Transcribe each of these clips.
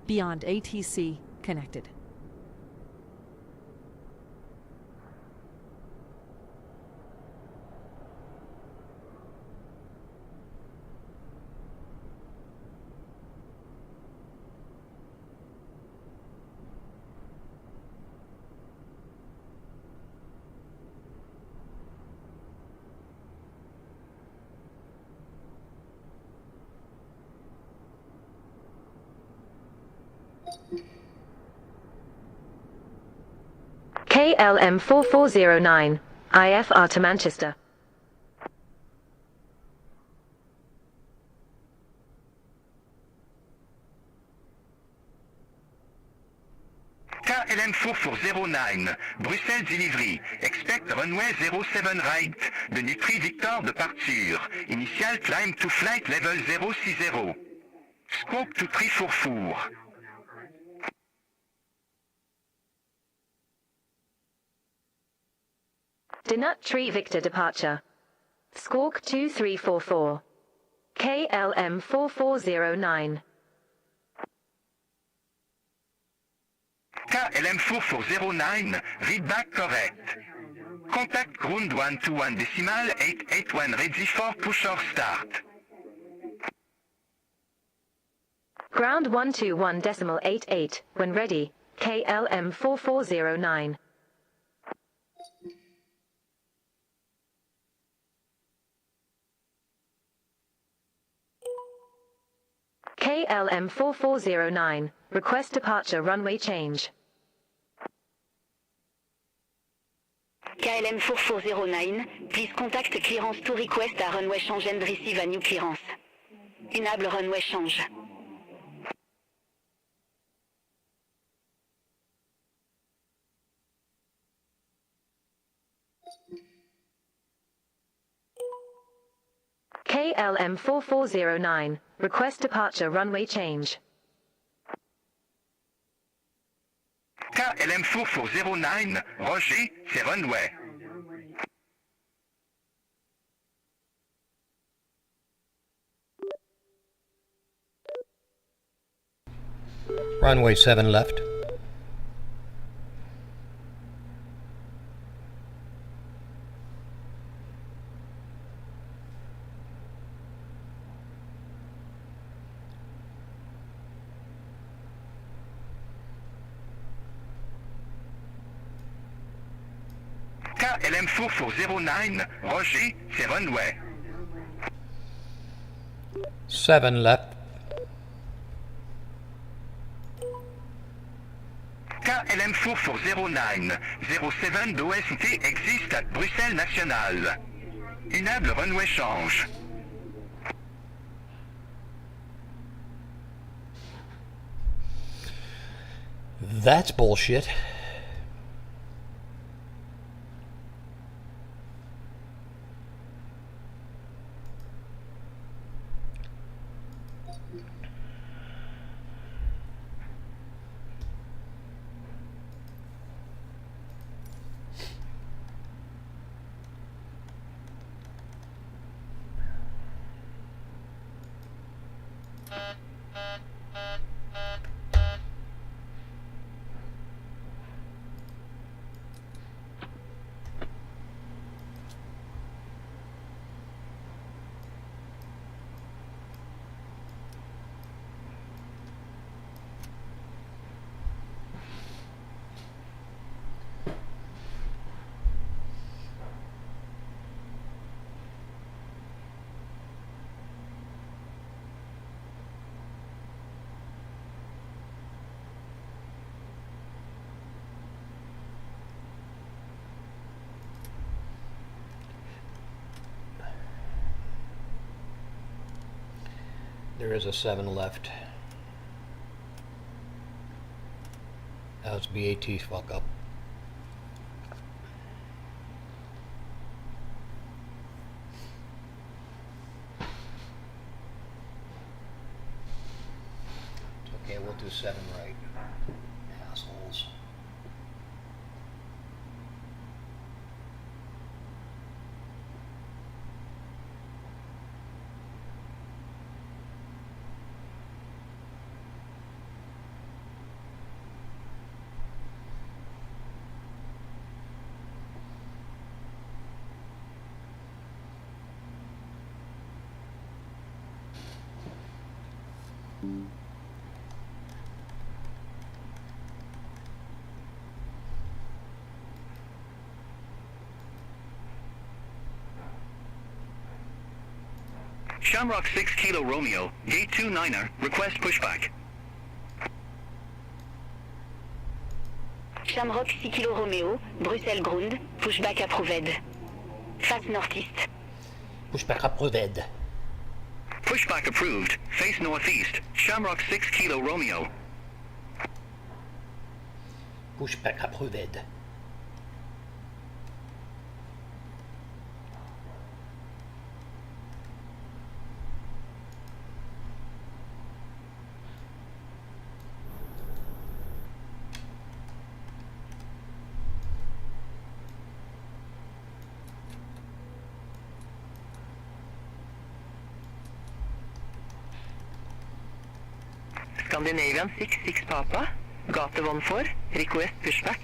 Beyond ATC connected. KLM 4409, IFR to Manchester. KLM 4409, Bruxelles delivery. Expect runway 07 right, de Nutri Victor departure. Initial climb to flight level 060. Scope to 344. Dinut Tree Victor departure. Squawk 2344. KLM 4409. KLM 4409, read back correct. Contact ground 121 decimal 881 ready for push or start. Ground 121.88, when ready, KLM 4409. KLM 4409, request departure runway change. KLM 4409, please contact clearance to request a runway change and receive a new clearance. Enable runway change. KLM 4409, request departure runway change. KLM 4409, Roger, c'est runway. Runway 7 left. KLM 4409, Roger, c'est runway. 7 left. KLM 4409, 07 d'OST existe at Bruxelles National. Enable runway change. That's bullshit. There is a 7 left. That was BAT's fuck up. It's okay, we'll do 7 right. Assholes. Shamrock 6 Kilo Romeo, Gate 2 Niner, request pushback. Shamrock 6 kilo Romeo, Bruxelles Ground, pushback approved. Face northeast. Pushback approved. Pushback approved, face northeast, Shamrock 6 Kilo Romeo. Pushback approved. Scandinavian 66 Papa, gate 14, request pushback.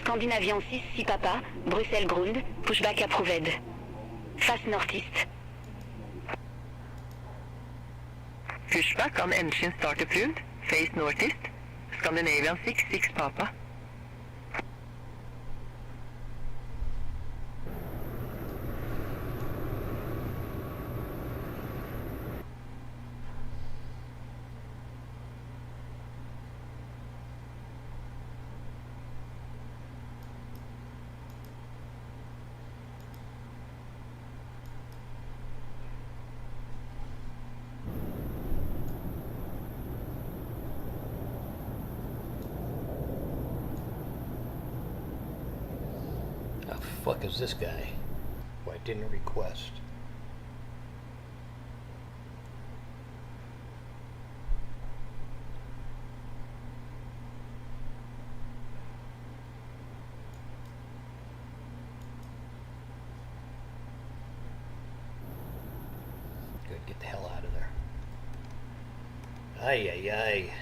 Scandinavian 6 Papa, Bruxelles Ground, pushback approved. Face northeast. Pushback on engine start approved, face northeast. Scandinavian 66 Papa. Fuck is this guy? Why didn't request? Good, get the hell out of there. Ay ay ay.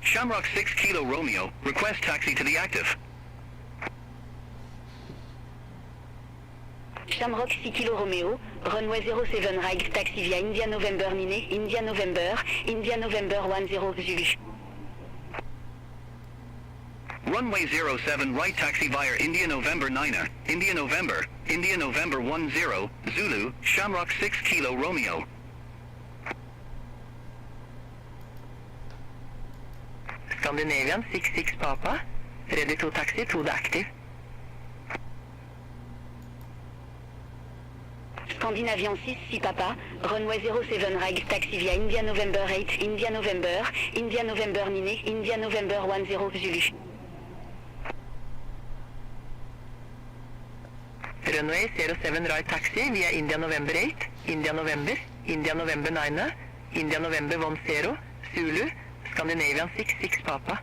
Shamrock 6 Kilo Romeo, request taxi to the active. Shamrock 6 kilo Romeo, runway 07 right taxi via India November Miné, India November 10 Zulu. Runway 07 right taxi via India November 9er, India November 10, Zulu, Shamrock 6 Kilo Romeo. Scandinavian 66 Papa, ready to taxi to the active. Scandinavian 6 Papa, runway 07 right taxi via India November 8, India November Miné, India November 10 Zulu. Runway 07 right taxi via India November 8, India November 9, India November 10, Zulu, Scandinavian 66 Papa.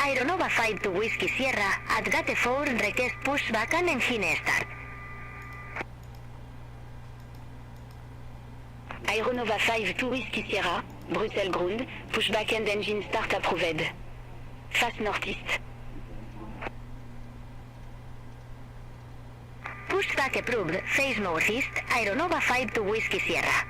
Aeronova 5 to Whiskey Sierra, at gate 4 request pushback and engine start. Aeronova 5 to Whiskey Sierra, Bruxelles Ground, pushback and engine start approved. Face northeast. Pushback approved, face northeast, Aeronova 5 to Whiskey Sierra.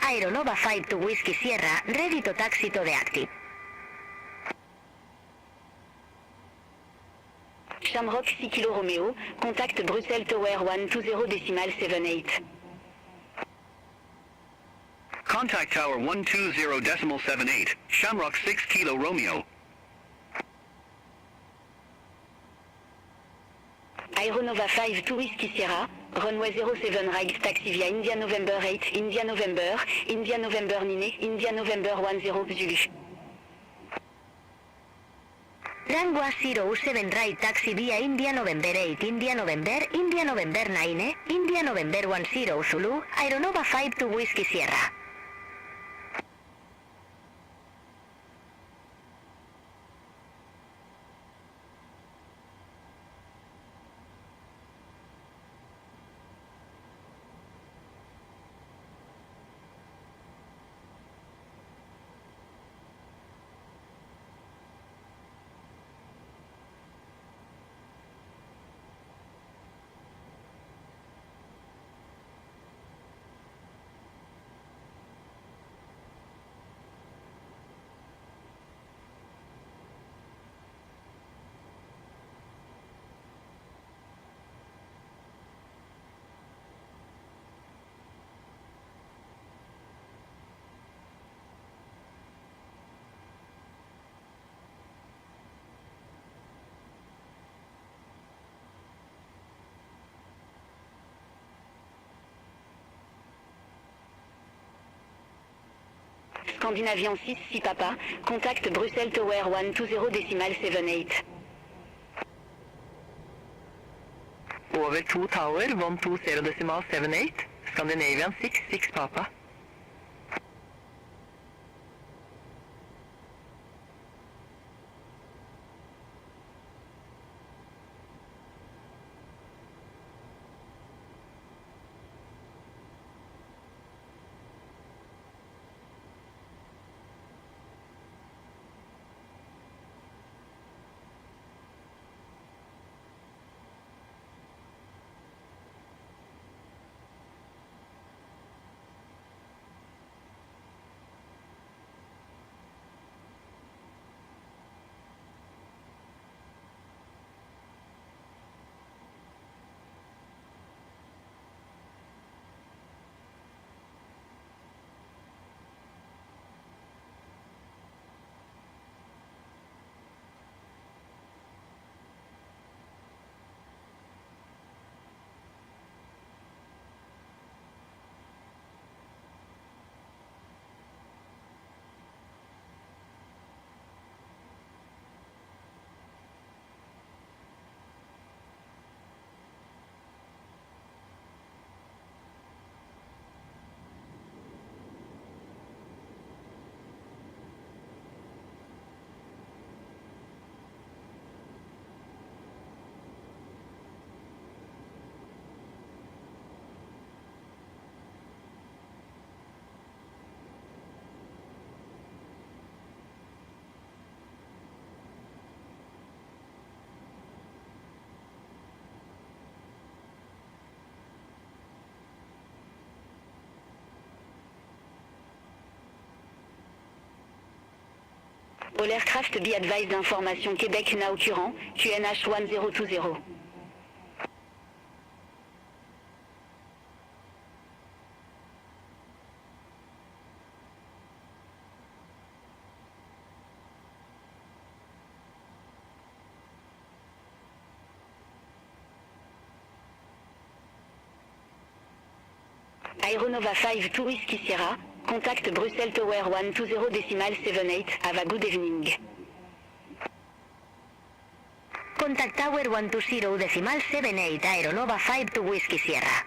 Aeronova 5 to Whiskey Sierra, ready to taxi to the active. Shamrock 6 Kilo Romeo, contact Bruxelles Tower 120.78. Contact Tower 120.78, Shamrock 6 Kilo Romeo. Aeronova 5 to Whiskey Sierra, runway 07 right taxi via India November 8, India November Nine, India November 10 Zulu. Runway 07 right taxi via India November 8, India November 9, India November 10 Zulu, Aeronova 5 to Whiskey Sierra. Scandinavian 6 Papa, contact Bruxelles Tower 120.78. Over 2 Tower 120.78, Scandinavian 6 Papa. All aircraft be advised d'information Québec now current, QNH 1020. Aeronova 5 to Whiskey Sierra, contact Bruxelles Tower 120.78, have a good evening. Contact Tower 120.78, Aeronova 5 to Whiskey Sierra.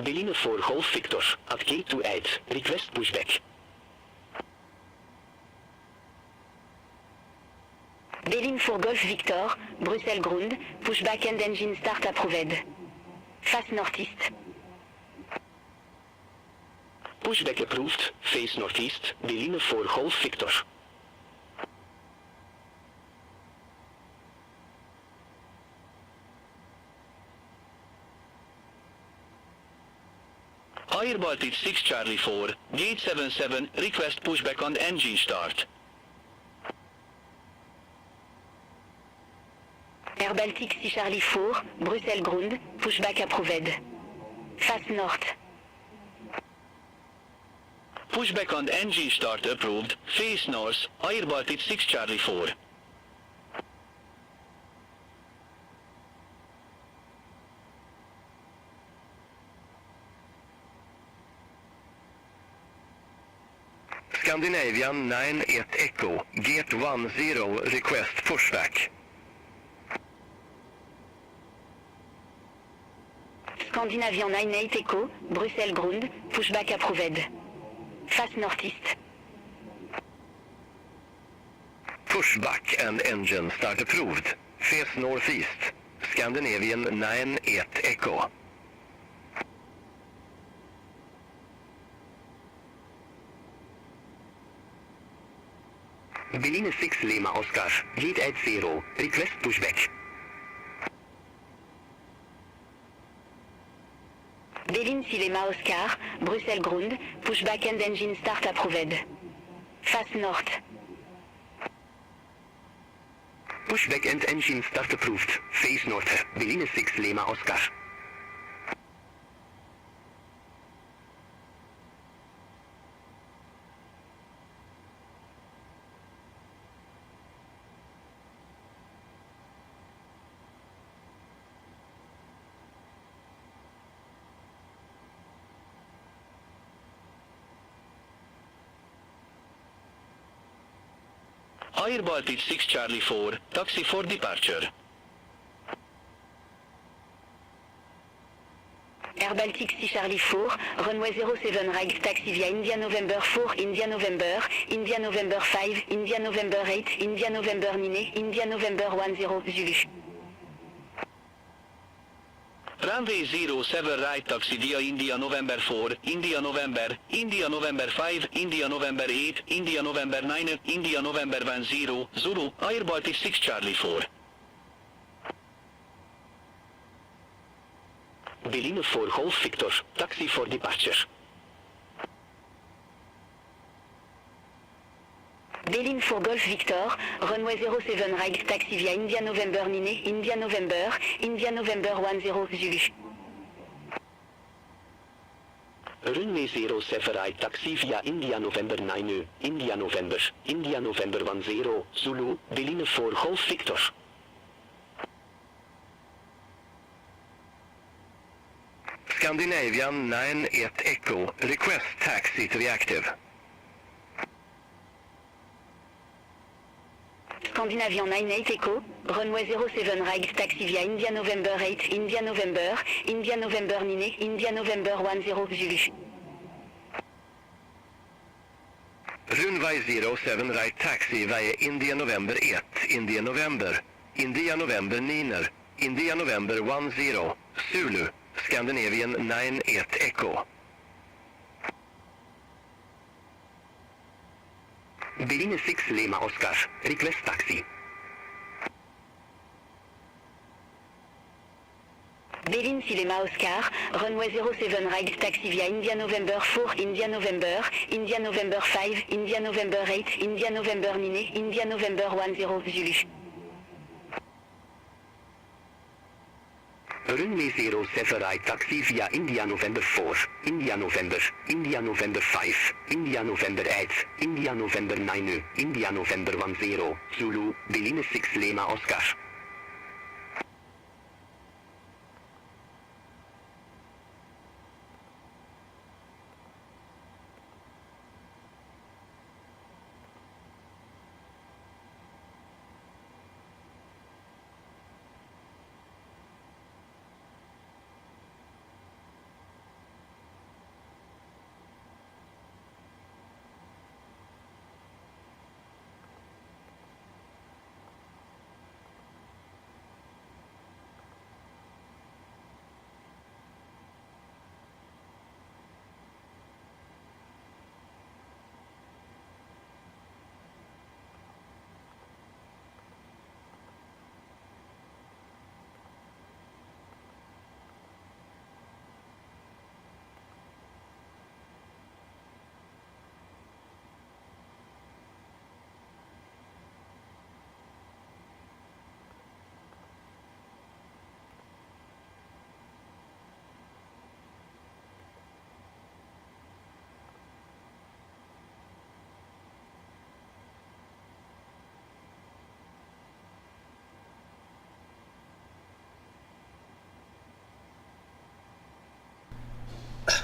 Beline for Golf Victor, at gate to 8, request pushback. Béline for Golf Victor, Bruxelles Ground, pushback and engine start approved. Face northeast. Pushback approved, face northeast, Beline for Golf Victor. Air Baltic 6 Charlie 4, gate 77, request pushback on engine start. Air Baltic 6 Charlie 4, Bruxelles Ground, pushback approved. Face north. Pushback on engine start approved, face north, Air Baltic 6 Charlie 4. Scandinavian 9-1 Echo, Gate 10, request pushback. Scandinavian 9-8 Echo, Bruxelles Ground, pushback approved. Face northeast. Pushback and engine start approved. Face northeast. Scandinavian 9-1 Echo. Beline 6 Lima Oscar, gate 80, request pushback. Béline Silema Oscar, Bruxelles Ground, pushback and engine start approved. Face north. Pushback and engine start approved, face north, Beline 6 Lima Oscar. Air Baltic 6 Charlie 4, taxi for departure. Air Baltic 6 Charlie 4, runway 07 right, taxi via India November 4, India November, India November 5, India November 8, India November Nine, India November 10 Zulu. Runway 07 right taxi via India November 4, India November, India November 5, India November 8, India November 9, India November 10, Zulu, Air Baltic 6 Charlie 4. Beline for Golf Victor, taxi for departure. Béline for Golf Victor, runway 07 right, taxi via India November Nine, India November, India November 10 Zulu. Runway 07 right taxi via India November 9, India November, India November 10, Zulu, Beline for Golf Victor. Scandinavian 9-1 Echo, request taxi to be active. Scandinavian 9-8 Echo, runway 07 right, taxi via India November 8, India November, India November Nine, India November 10 Zulu. Runway 07 right taxi via India November 8, India November, India November Niner, India November 10, Zulu, Scandinavian 9-1 Echo. Beline 6 Lima Oscar, request taxi. Béline Silema Oscar, runway 07 right, taxi via India November 4, India November, India November 5, India November 8, India November Nine, India November 10 Zulu. Runway 07 right taxi via India November 4, India November, India November 5, India November 8, India November 9, India November 10, Zulu, Beline 6 Lima Oscar.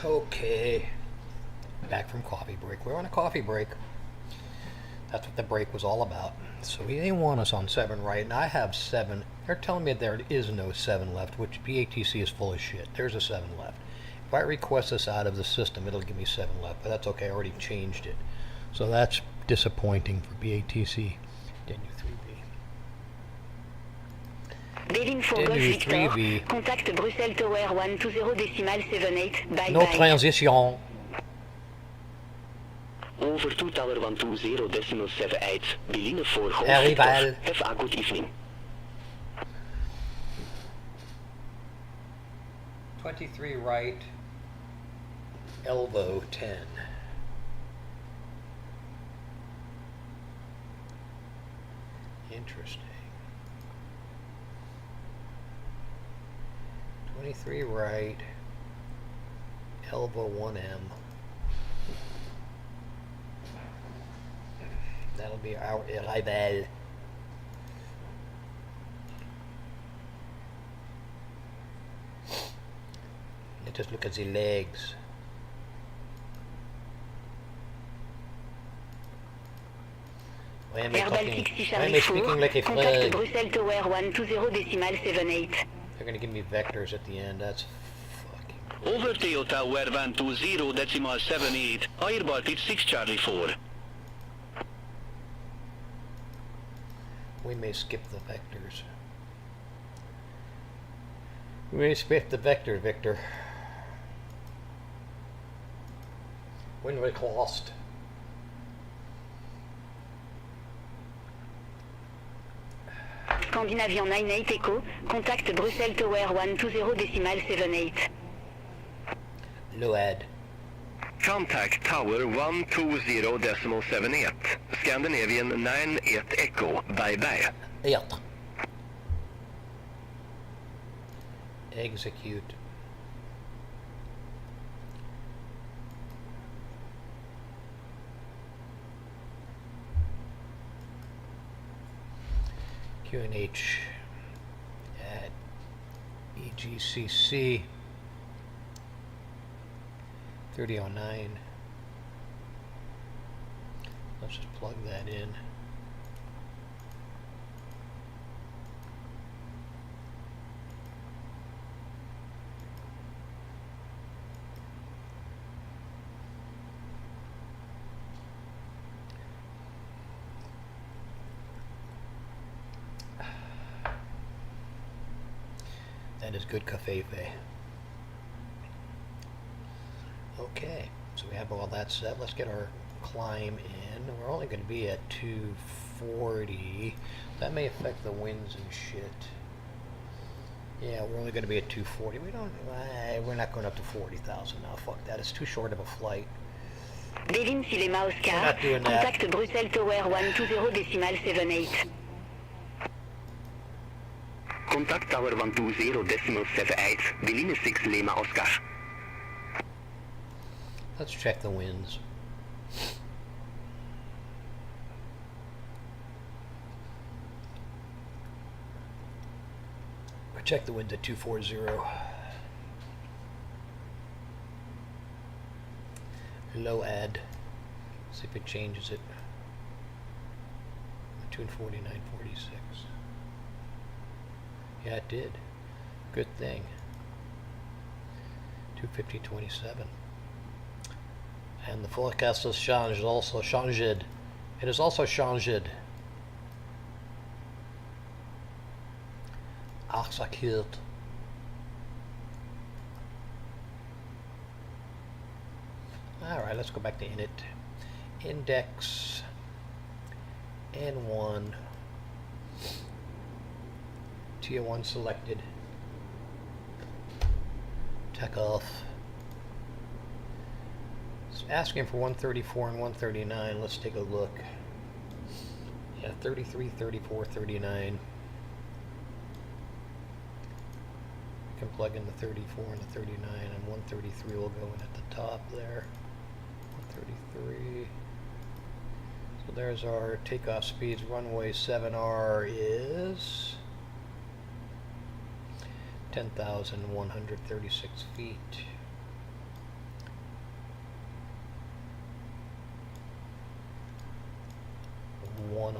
Okay. Back from coffee break. We're on a coffee break. That's what the break was all about. So they want us on 7 right, and I have 7. They're telling me there is no 7 left, which BATC is full of shit. There's a 7 left. If I request this out of the system, it'll give me 7 left, but that's okay. I already changed it. So that's disappointing for BATC. Denu 3V. Devin for Denu Golf Victor. 3V. Contact Bruxelles Tower 120.78. Bye No bye. transition. Over to Tower 120.78, Beline for Golf Arrival. Victor. Have a good evening. 23 right. Elbow 10. Interesting. 23 right. Elbow 1M. That'll be our arrival. Let us look at the legs. Why am I Herbal talking? 60 Why am I Charlie 4. speaking like a Contact frog? Bruxelles Tower 120.78. They're gonna give me vectors at the end. That's fucking. Over to Tower 120.78, Airball 6 Charlie 4. We may skip the vectors. We may skip the vector, Victor. When we lost. Scandinavian 98 Echo. Contact Bruxelles Tower 120.78. Load. Contact Tower 120.78. Scandinavian 98 Echo. Bye bye. Yep. Execute. QNH at EGCC 3009. Let's just plug that in. That is good cafefe. Okay, so we have all that set. Let's get our climb in. We're only going to be at 240. That may affect the winds and shit. Yeah, we're only going to be at 240. We're not going up to 40,000 now. Fuck that. It's too short of a flight. Devin Silema We're Oscar. not doing that. Contact Bruxelles Tower 120.78. Contact Tower 120.78. Beline 6 Lima Oscar. Let's check the winds. Check the wind at 240. Low add. See if it changes it. 249.46. Yeah, it did. Good thing. 250.27. And the forecast has changed. Also changed. It is also changed. Execute. Alright, let's go back to init. Index N1 Tier 1 selected. Tech off. It's asking for 134 and 139. Let's take a look. Yeah, 33, 34, 39. Can plug in the 34 and the 39, and 133 will go in at the top there. 133. So there's our takeoff speeds. Runway 7R is 10,136 feet.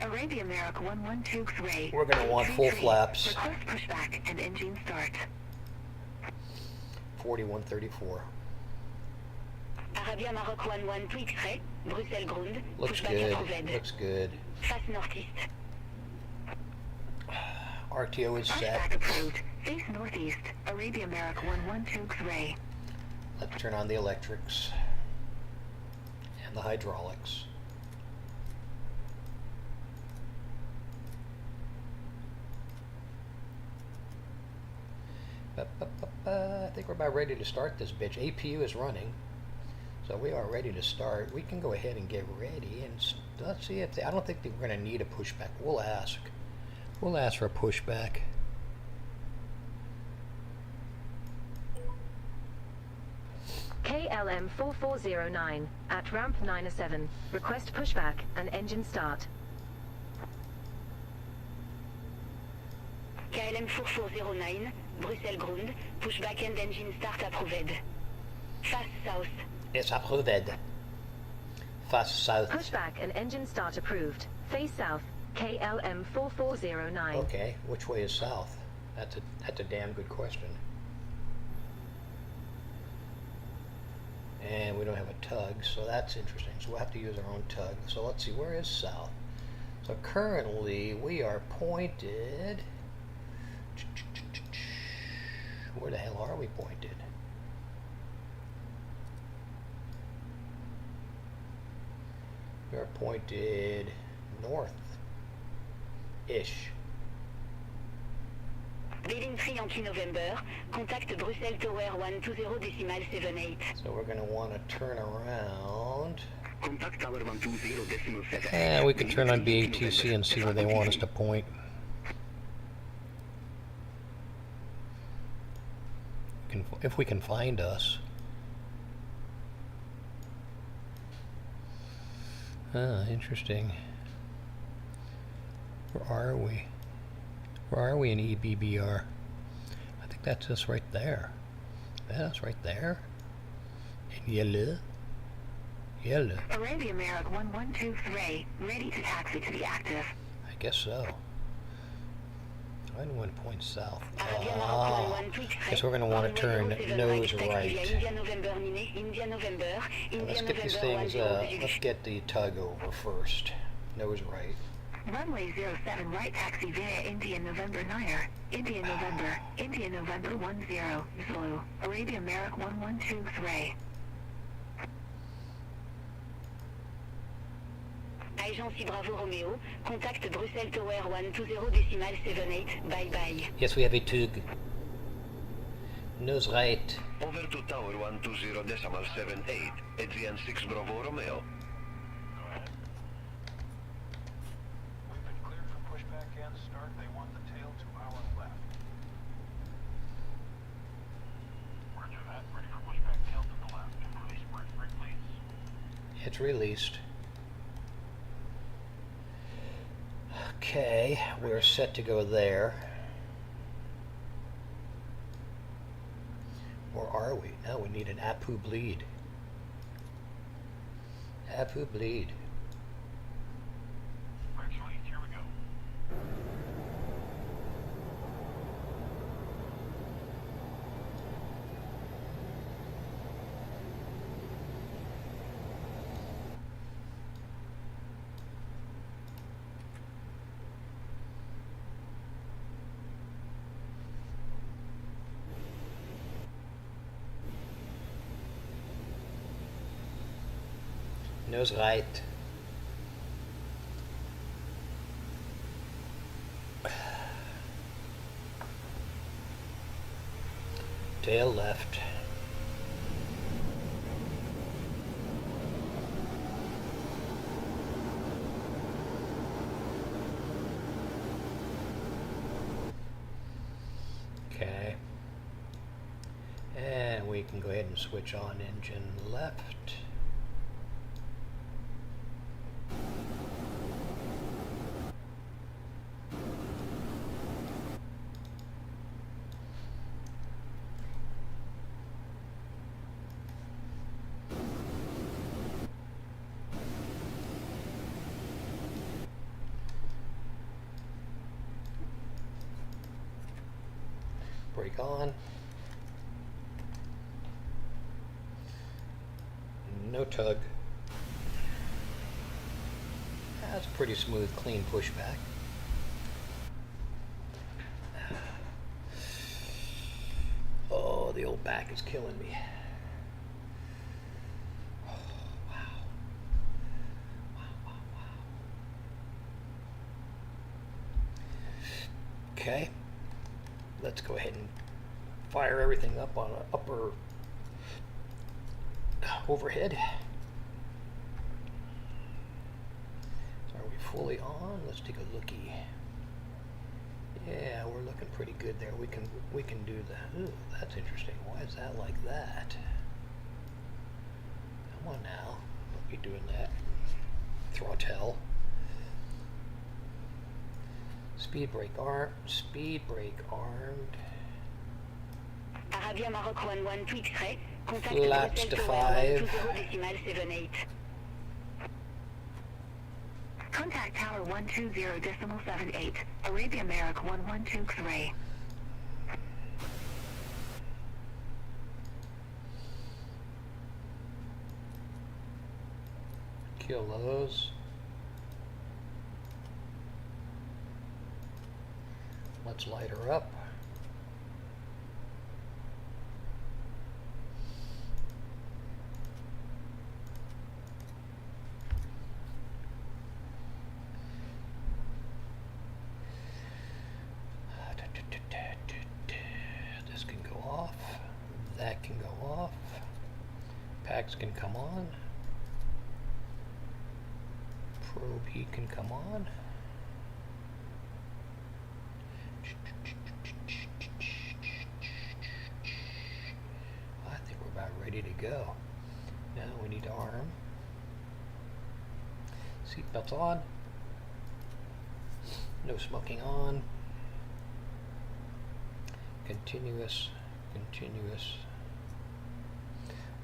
Arabia Merrick 1123. We're going to want full flaps. Request pushback and engine start. 4134. Arabia Maroc 11 X-ray, Bruxelles Grund, Looks pushback good. approved. Looks good. Face northeast. RTO is set. Pushback approved. Face northeast. Arabia Merrick 112 X-ray. Let's turn on the electrics and the hydraulics. I think we're about ready to start this bitch. APU is running, so we are ready to start. We can go ahead and get ready and let's see if I don't think that we're going to need a pushback. We'll ask. We'll ask for a pushback. KLM 4409 at ramp 907. Request pushback and engine start. KLM 4409, Bruxelles Grund, pushback and engine start approved. Face south. It's approved. Face south. Pushback and engine start approved. Face south. KLM 4409. Okay, which way is south? That's a damn good question. And we don't have a tug, so that's interesting. So we'll have to use our own tug. So let's see, where is south? So currently we are pointed. Where the hell are we pointed? We are pointed north-ish. Bealing 3 Yankee November, contact Bruxelles Tower 120.78. So we're going to want to turn around. Contact Tower 120.7. And we can turn on BATC and see where they want us to point. If we can find us. Ah, interesting. Where are we? Where are we in EBBR? I think that's us right there. That's right there. In yellow. Yellow. Arabia Merrick 1123, ready to taxi to the active. I guess so. I don't want to point south. Arabia Maroc Ah, 113. guess we're going to want to turn nose right. India November Nine, India November, Let's India get these November things, 10. let's get the tug over first. Nose right. Runway 07 right taxi via India November 9er. India November 10 Zulu. Arabia Merrick 1123. Agency Bravo Romeo, contact Bruxelles Tower 120.78, bye bye. Yes, we have a tug. Nose right. Over to Tower 120.78, Adrian 6 Bravo Romeo. We've been cleared for pushback and start. They want the tail to our left. Roger that. Ready for pushback, tail to the left. Release brake, please. It's released. Okay, we're set to go there. Or are we? Now we need an APU bleed. APU bleed. Brakes released. Here we go. Nose right. Tail left. Okay. And we can go ahead and switch on engine left. brake on. No tug. That's a pretty smooth, clean pushback. Oh, the old back is killing me. Oh, wow. Wow. Okay. Let's go ahead and fire everything up on an upper overhead. Are we fully on? Let's take a looky. Yeah, we're looking pretty good there. We can do that. Ooh, that's interesting. Why is that like that? Come on now. Don't be doing that. Throttle. Speed brake armed. Arabia Maroc 11 to X-ray. Contact Flaps Brussels to Tower 5. 120.78. Contact Tower 120.78. Arabia Merrick 112 X-ray. Kill those. Let's light her up. This can go off. That can go off. Packs can come on. Probe heat can come on. I think we're about ready to go. Now we need to arm. Seatbelts on. No smoking on. Continuous.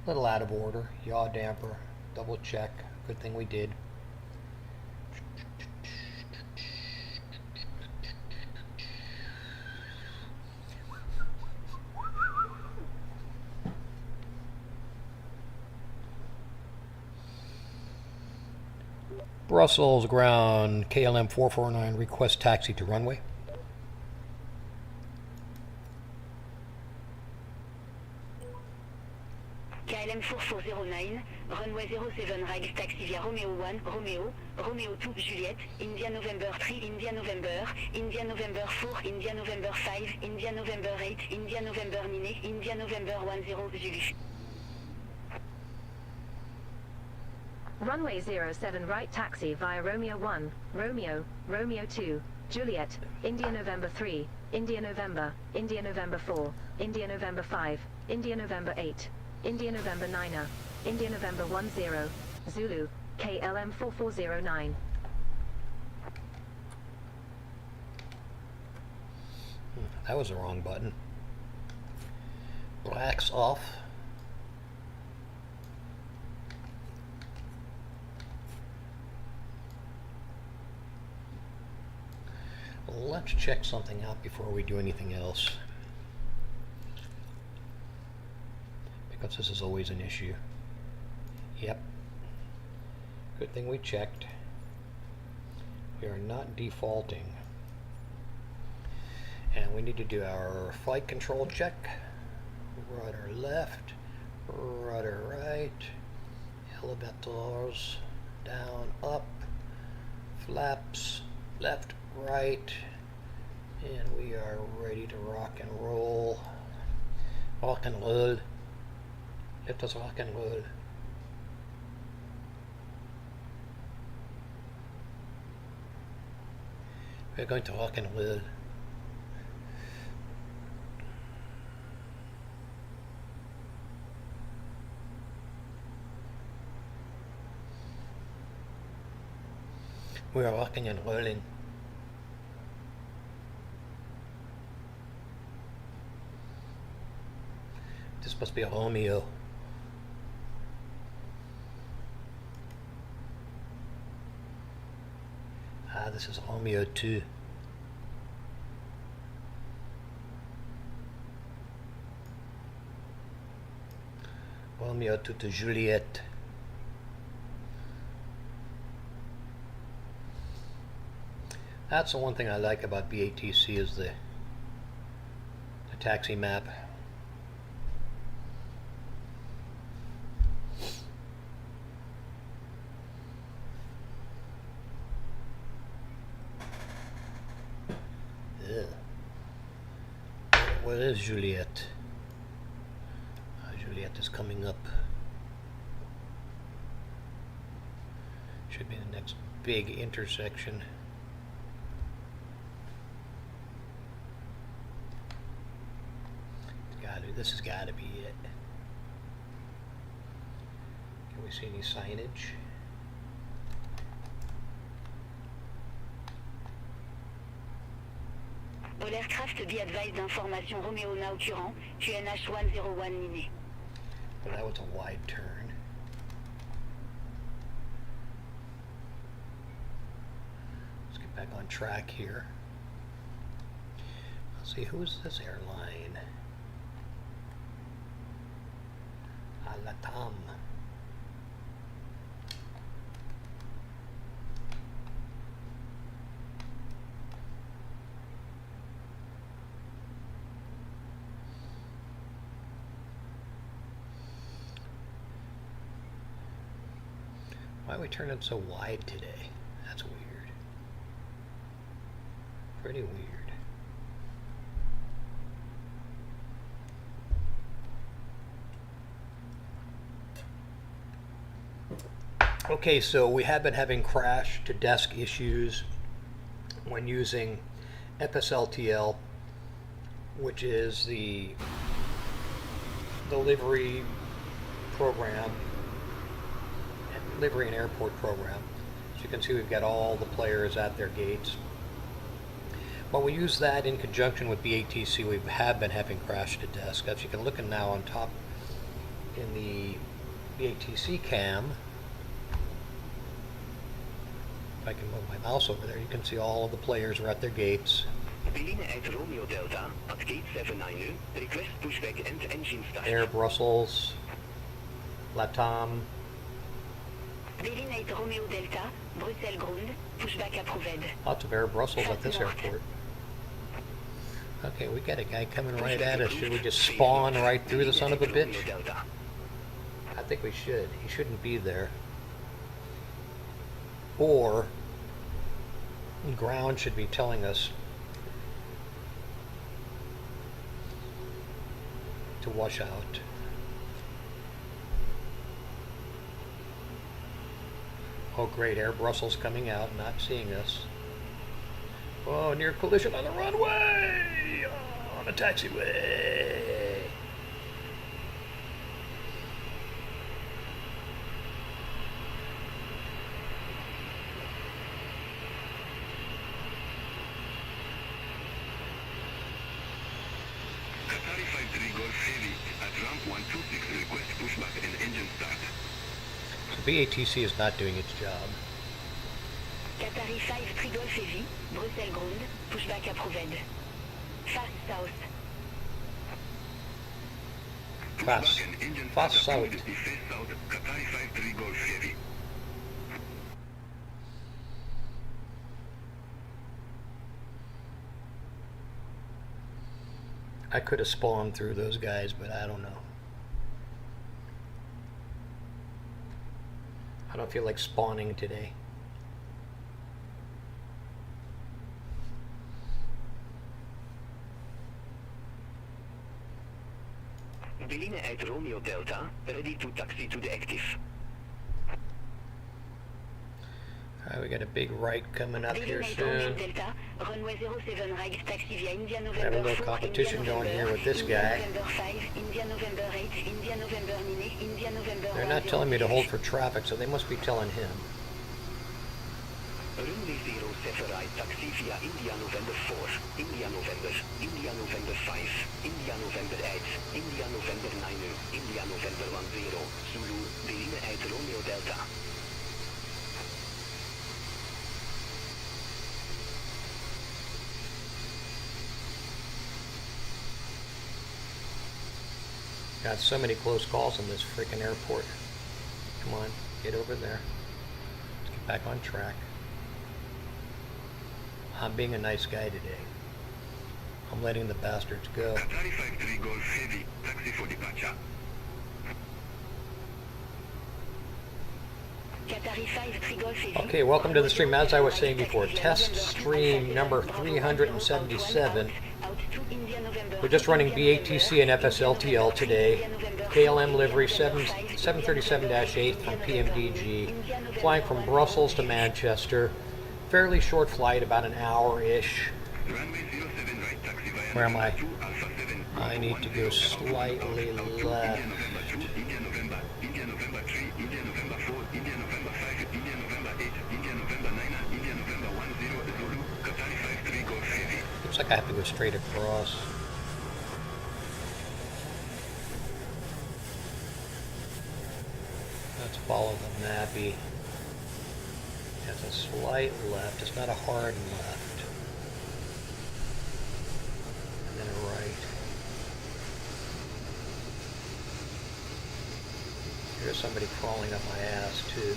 Little out of order. Yaw damper. Double check. Good thing we did. Brussels ground KLM 449 request taxi to runway. KLM 4409, runway 07 right, taxi via Romeo 1, Romeo 2, Juliet, India November 3, India November 4, India November 5, India November 8, India November 9, India November 10, Zulu. Runway 07 right taxi via Romeo 1, Romeo 2, Juliet, India November 3, India November 4, India November 5, India November 8, India November 9, India November 10, Zulu, KLM 4409. That was the wrong button. Black's off. Let's check something out before we do anything else, because this is always an issue. Yep. Good thing we checked. We are not defaulting. And we need to do our flight control check. Rudder left, rudder right, elevators down, up, flaps left, right, and we are ready to rock and roll. Rock and roll. Let us rock and roll. We're going to rock and roll. We are rocking and rolling. This must be a Romeo. Ah, this is Romeo 2. Romeo to Juliet. That's the one thing I like about BATC is the taxi map. Ugh. Where is Juliet? Juliet is coming up. Should be the next big intersection. This has got to be it. Can we see any signage? All aircraft be advised d'information Romeo now current, QNH 101 Nine. Well, that was a wide turn. Let's get back on track here. Let's see, who's this airline? Latam. Why are we turning so wide today? That's weird. Pretty weird. Okay, so we have been having crash to desk issues when using FSLTL, which is the livery program, livery and airport program. As you can see, we've got all the players at their gates. When we use that in conjunction with BATC, we have been having crash to desk. As you can look at now on top in the BATC cam, if I can move my mouse over there, you can see all of the players are at their gates. Berliner Romeo Delta at gate 790, request pushback and engine start. Air Brussels, Latam. Berliner Romeo Delta, Bruxelles ground, pushback approved. Lots of Air Brussels at this airport. Okay, we got a guy coming right at us. Should we just spawn right through the son of a bitch? I think we should. He shouldn't be there. Or ground should be telling us to wash out. Oh great, Air Brussels coming out, not seeing us. Oh, near collision on the runway! Oh, on the taxiway! Qatari 53 Golf Heavy at ramp 126 request pushback and engine start. So BATC is not doing its job. Qatari 53 Golf Heavy, Bruxelles ground, pushback approved. Fast south. Fast. Pushback and engine Fast start south. approved. Face south, Qatari 53 Golf Heavy. I could have spawned through those guys, but I don't know. I don't feel like spawning today. Berliner Romeo Delta, ready to taxi to the active. Alright, we got a big right coming up here soon. Delta, runway 07 right, taxi via India Have a November little 4, competition India going here November, with this India guy. November 5, India November 8, India November 9, India November They're not telling me to hold for traffic, so they must be telling him. Runway 07 right, taxi via India November 4, India November, India November 5, India November 8, India November 9, India November 10, Zulu, Berliner Romeo Delta. Got so many close calls in this freaking airport. Come on, get over there. Let's get back on track. I'm being a nice guy today. I'm letting the bastards go. Qatari 53 Golf Heavy, taxi for departure. Qatari 53 Golf Heavy. Okay, welcome to the stream. As I was saying before, test stream number 377. We're just running BATC and FSLTL today. KLM livery 737-8 from PMDG. Flying from Brussels to Manchester. Fairly short flight, about an hour-ish. Runway 07 right, taxi via Where am I? 2 Alpha 7. I need to go slightly left. India November 2, India November, India November 3, India November 4, India November 5, India November 8, India November 9, India November 10 Zulu, Qatari 53 Golf Heavy. Looks like I have to go straight across. Let's follow the mappy. It's a slight left. It's not a hard left. And then a right. There's somebody crawling up my ass too.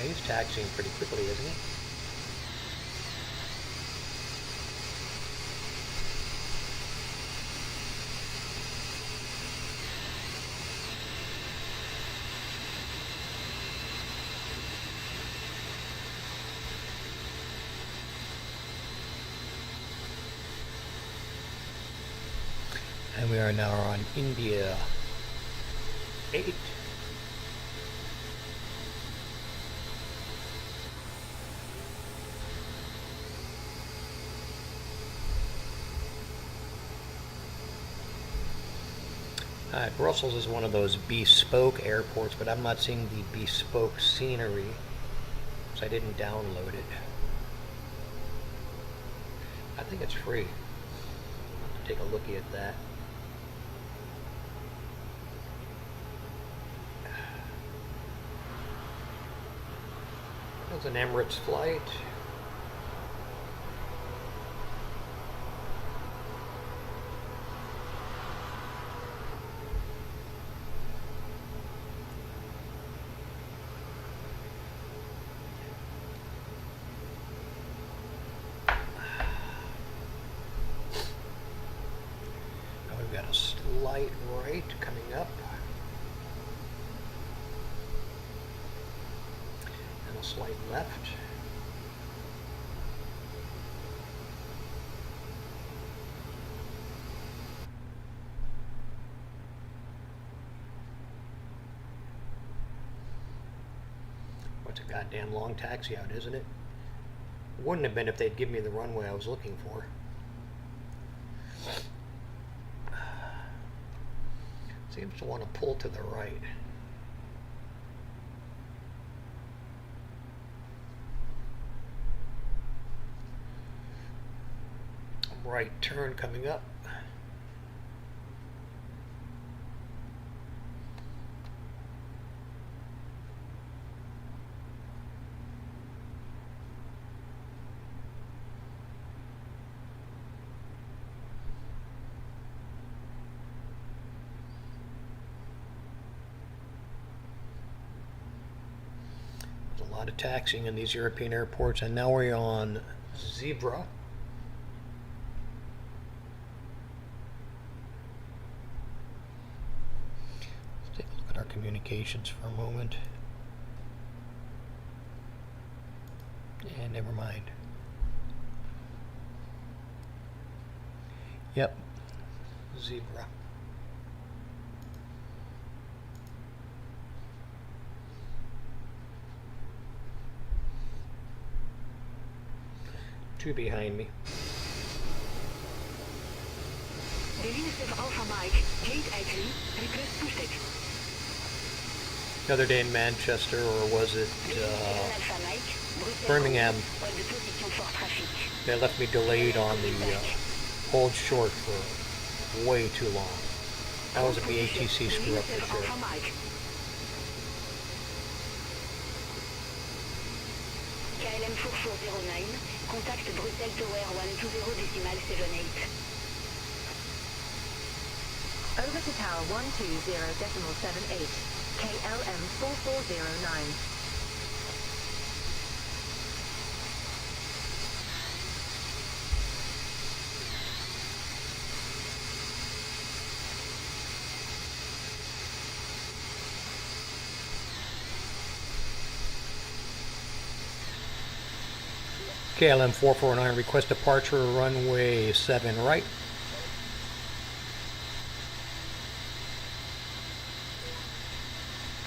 He's taxiing pretty quickly, isn't he? And we are now on India 8. Brussels is one of those bespoke airports, but I'm not seeing the bespoke scenery, so I didn't download it. I think it's free. I'll have to take a lookie at that. That's an Emirates flight. Now we've got a slight right coming up. Slight left. What's a goddamn long taxi out, isn't it? Wouldn't have been if they'd given me the runway I was looking for. Seems to want to pull to the right. Right turn coming up. There's a lot of taxiing in these European airports, and now we're on Zebra. Communications for a moment. And never mind. Yep. Zebra. Two behind me. Alpha Mike, gate entry, request pushback. The other day in Manchester, or was it Birmingham, they left me delayed on the hold short for way too long. That was a BATC screw up for sure. KLM 4409, Contact Bruxelles Tower 120.78. Over to tower 120.78. KLM 4409. KLM 449, request departure, runway 7 right.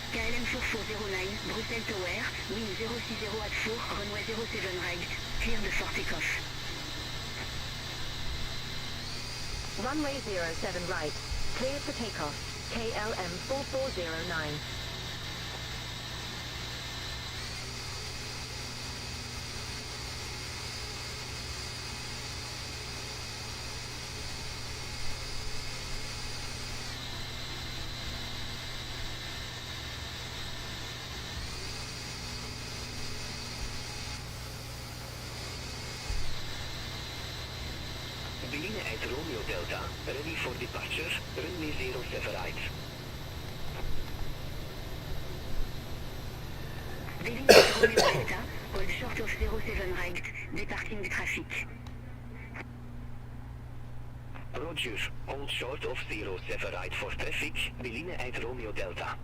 KLM 4409, Bruxelles Tower, wind 060 at 4, runway 07 right, clear de for takeoff. Runway 07 right. Cleared for takeoff. KLM 4409. Beline at Romeo Delta, ready for departure, runway 07 right. Beline at Romeo Delta, hold short of 07 right, departing traffic. Roger, hold short of 07 right for traffic, Beline at Romeo Delta.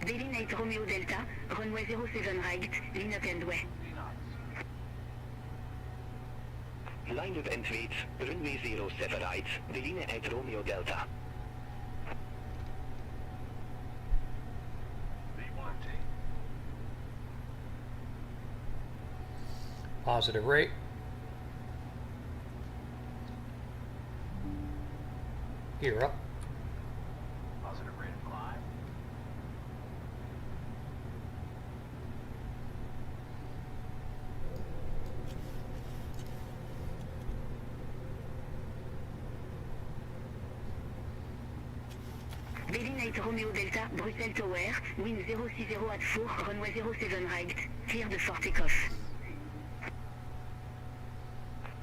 Beline at Romeo Delta, runway 07 right, line up and way. Line up and wait, runway 07 right, Beline at Romeo Delta. Positive rate. Gear up. Positive rate of climb. Beline at Romeo Delta, Bruxelles Tower, wind 060 at 4, runway 07 right, clear de for takeoff.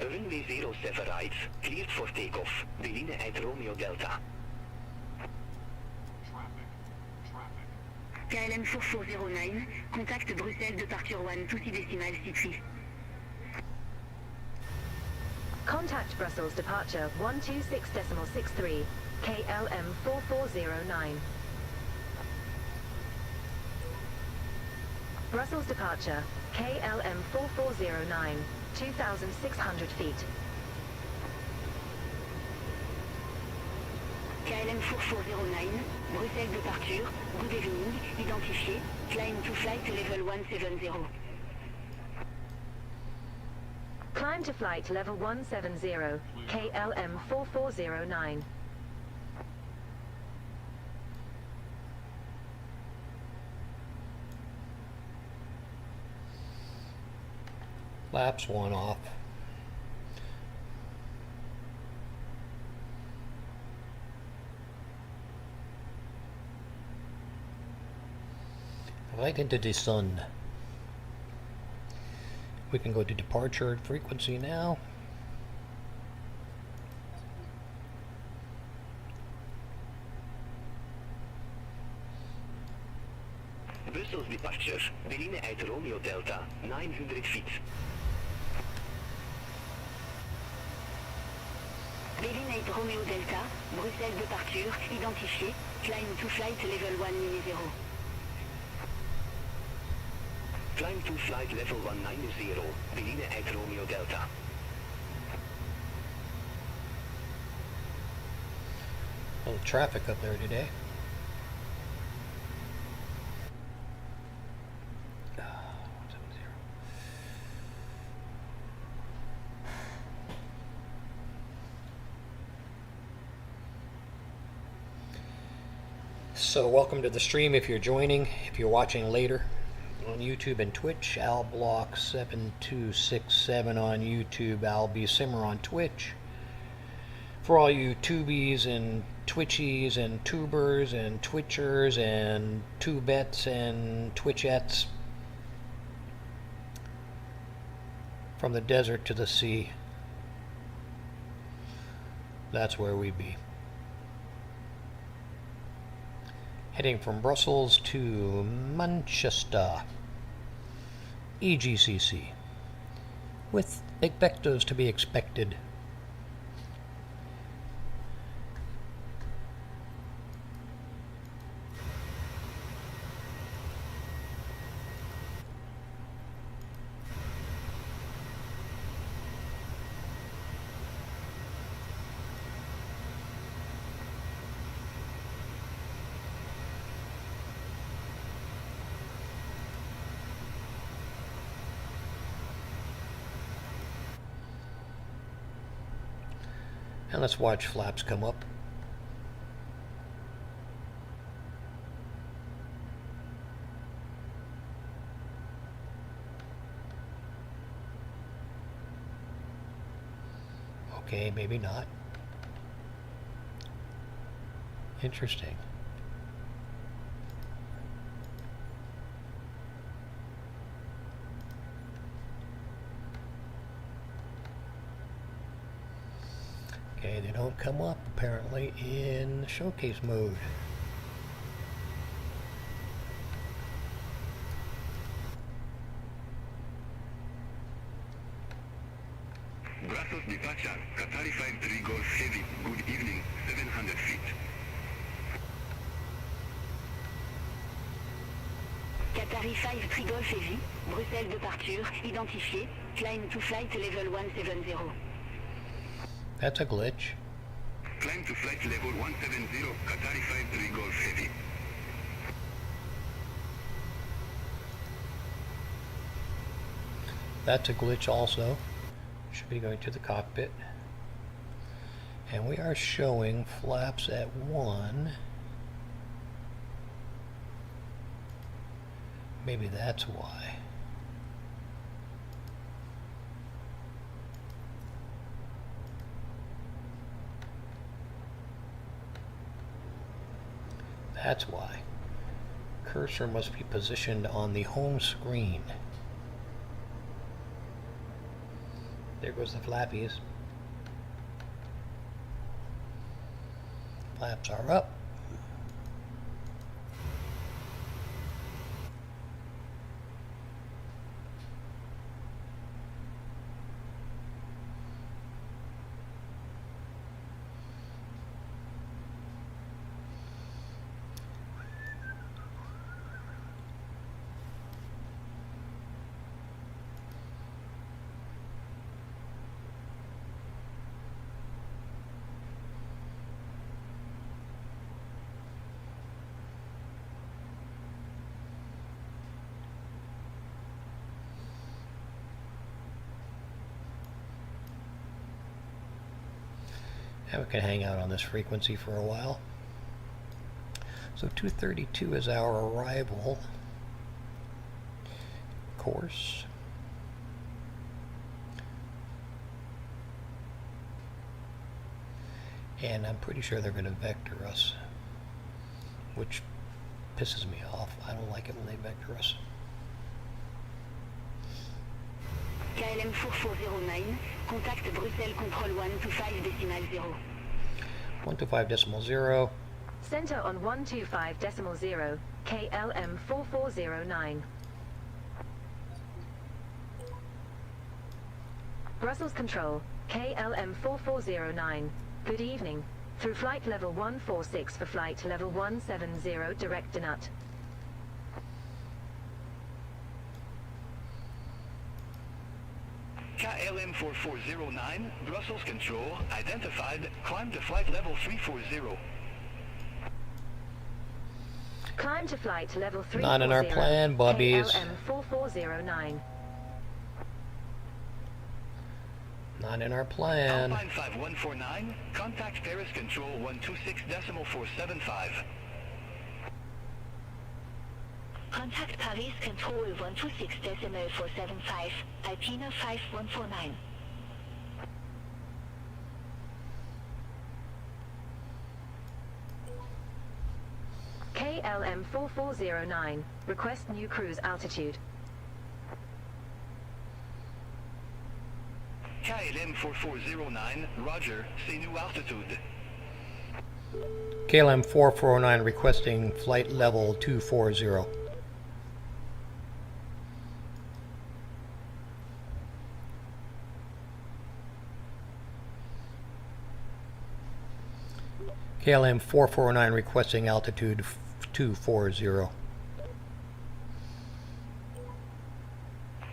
Runway 07 right, cleared for takeoff, Beline at Romeo Delta. KLM 4409, contact Bruxelles departure 126.63. Contact Brussels departure 126.63. KLM 4409. Brussels departure. KLM 4409. 2,600 feet. KLM 4409, Bruxelles departure, good evening, identifié, climb to flight level 170. Climb to flight level 170. KLM 4409. Laps 1 off. Right into the sun. We can go to departure frequency now. Brussels departure, Beline at Romeo Delta, 900 feet. Beline at Romeo Delta, Bruxelles departure, identifié, climb to flight level 190. Climb to flight level 190, Beline at Romeo Delta. A little traffic up there today. So welcome to the stream if you're joining. If you're watching later on YouTube and Twitch, AlBlock7267 on YouTube, AlBSimmer on Twitch. For all you tubies and twitchies and tubers and twitchers and tubettes and twitchettes, from the desert to the sea, that's where we be. Heading from Brussels to Manchester, EGCC, with expectos to be expected. And let's watch flaps come up. Okay, maybe not. Interesting. Okay, they don't come up apparently in showcase mode. Brussels departure, Qatari 53 Golf Heavy, good evening, 700 feet. Qatari 53 Golf Heavy, Bruxelles departure, identifié, climb to flight level 170. That's a glitch. Climb to flight level 170, Qatari 53 Golf Heavy. That's a glitch also. Should be going to the cockpit. And we are showing flaps at 1. Maybe that's why. That's why. Cursor must be positioned on the home screen. There goes the flappies. Flaps are up. And we can hang out on this frequency for a while. So 232 is our arrival course. And I'm pretty sure they're going to vector us, which pisses me off. I don't like it when they vector us. KLM 4409, contact Bruxelles control 125.0. 125.0. Center on 125.0, KLM 4409. Brussels Control, KLM 4409. Good evening. Through flight level 146 for flight level 170 direct to Nut. KLM 4409, Brussels Control, identified, climb to flight level 340. Climb to flight level 340. Not in our plan, bubbies. KLM 4409. Not in our plan. Alpine 5149, contact Paris Control 126.475. Contact Paris Control 126.475, Alpina 5149. KLM 4409, request new cruise altitude. KLM 4409, Roger, say new altitude. KLM 4409 requesting flight level 240. KLM 4409 requesting altitude 240.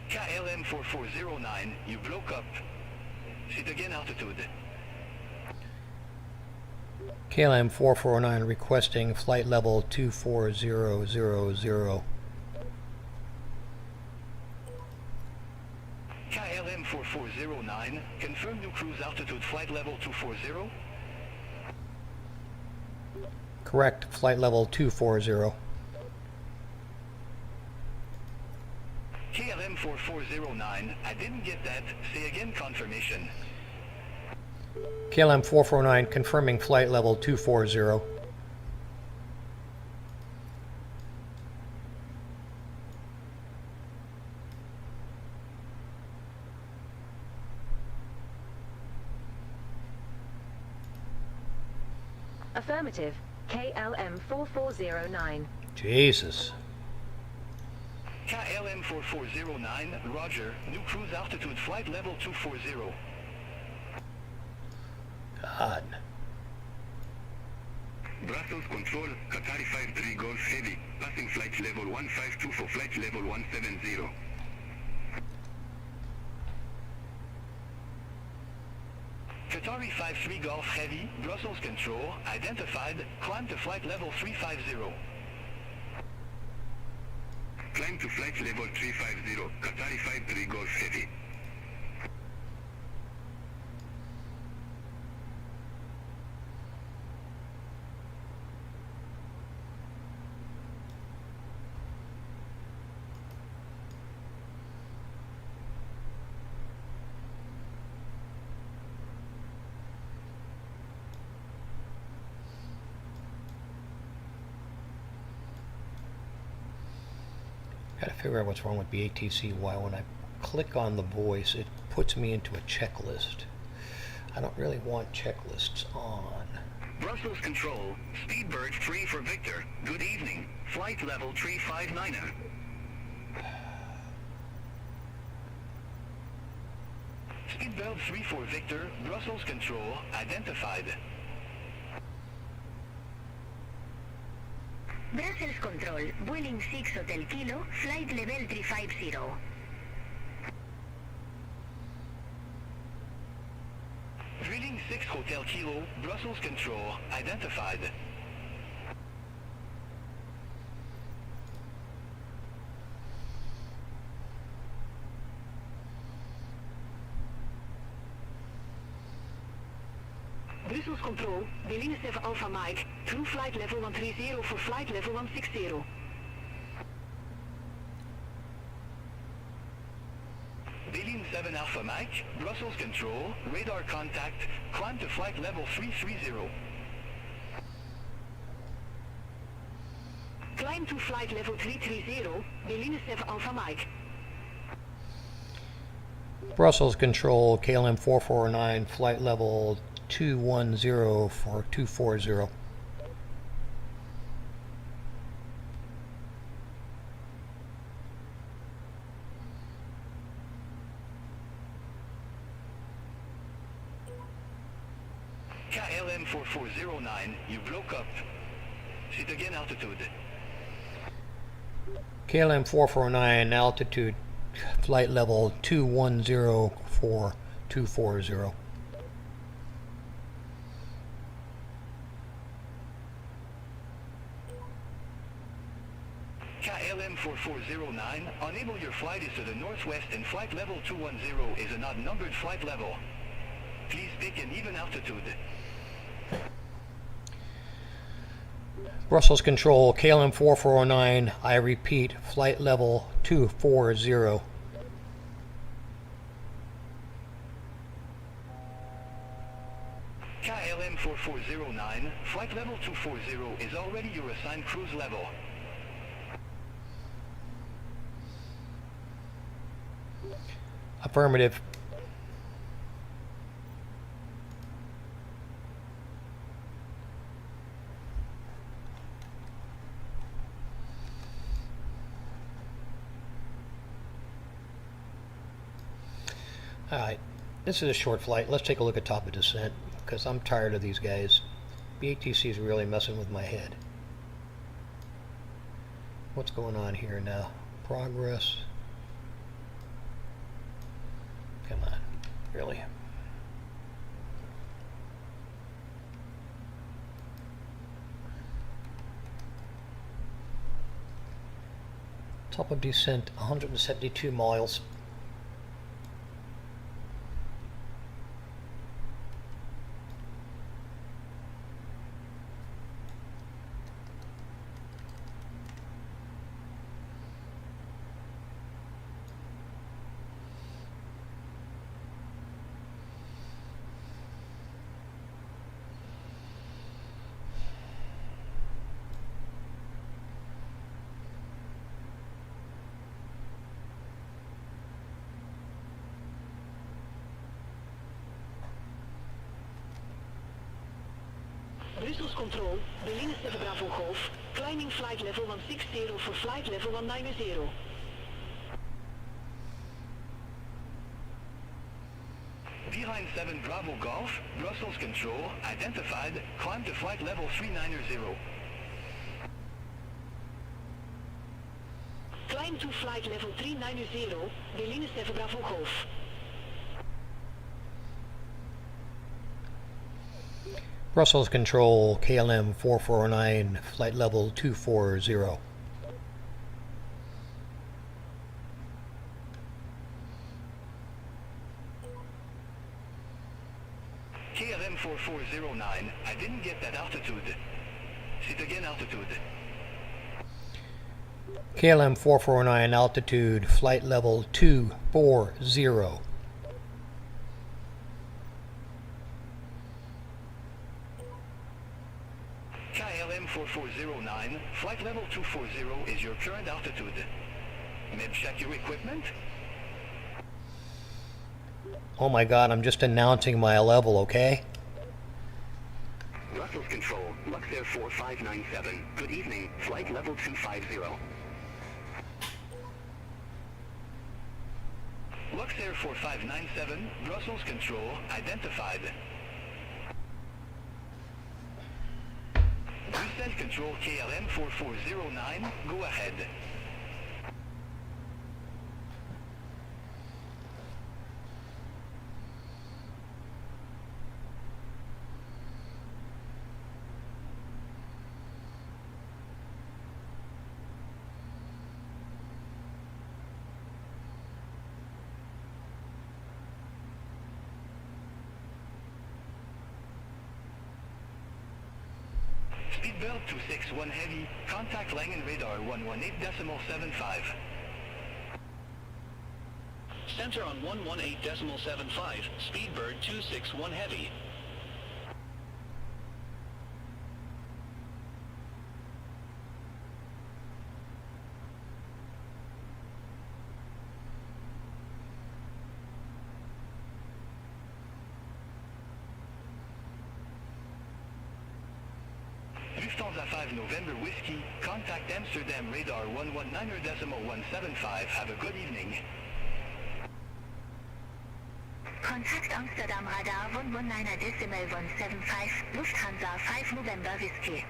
KLM 4409, you broke up. Say it again, altitude. KLM 4409 requesting flight level 24000. KLM 4409, confirm new cruise altitude flight level 240. Correct, flight level 240. KLM 4409, I didn't get that. Say again, confirmation. KLM 4409 confirming flight level 240. Affirmative. KLM 4409. Jesus. KLM 4409, Roger, new cruise altitude flight level 240. God. Brussels Control, Qatari 53 Golf Heavy, passing flight level 152 for flight level 170. Qatari 53 Golf Heavy, Brussels Control, identified, climb to flight level 350. Climb to flight level 350, Qatari 53 Golf Heavy. Gotta figure out what's wrong with BATC, why when I click on the voice it puts me into a checklist. I don't really want checklists on. Brussels Control, Speedbird 3 for Victor, good evening, flight level 359er. Speedbird 3 for Victor, Brussels Control, identified. Brussels Control, Vueling 6 Hotel Kilo, flight level 350. Vueling 6 Hotel Kilo, Brussels Control, identified. Brussels Control, Vueling 7 Alpha Mike, through flight level 130 for flight level 160. Vueling 7 Alpha Mike, Brussels Control, radar contact, climb to flight level 330. Climb to flight level 330, Vueling 7 Alpha Mike. Brussels Control, KLM 4409, flight level 210 for 240. KLM 4409, you broke up. Sit again, altitude. KLM 449, altitude, flight level 210 for 240. KLM 4409, unable your flight is to the northwest and flight level 210 is an odd-numbered flight level. Please pick an even altitude. Brussels Control, KLM 4409, I repeat, flight level 240. KLM 4409, flight level 240 is already your assigned cruise level. Affirmative. Alright, this is a short flight. Let's take a look at top of descent, because I'm tired of these guys. BATC is really messing with my head. What's going on here now? Progress. Come on, really? Top of descent, 172 miles. Brussels Control, Berlin 7 Bravo Golf, climbing flight level 160 for flight level 190. Behind 7 Bravo Golf, Brussels Control, identified, climb to flight level 390. Climb to flight level 390, Berlin 7 Bravo Golf. Brussels Control, KLM 4409, flight level 240. KLM 4409, I didn't get that altitude. Sit again, altitude. KLM 449, altitude, flight level 240. KLM 4409, flight level 240 is your current altitude. Mid check your equipment. Oh my god, I'm just announcing my level, okay? Brussels Control, Luxair 4597. Good evening, flight level 250. Luxair 4597, Brussels Control, identified. Brussels Control, KLM 4409, go ahead. Speedbelt 261 heavy, contact Langen radar 118.75. Center on 118.75, Speedbird 261 heavy. Lufthansa 5 November Whiskey, contact Amsterdam radar 119.175. Have a good evening. Contact Amsterdam radar 119.175, Lufthansa 5 November Whiskey.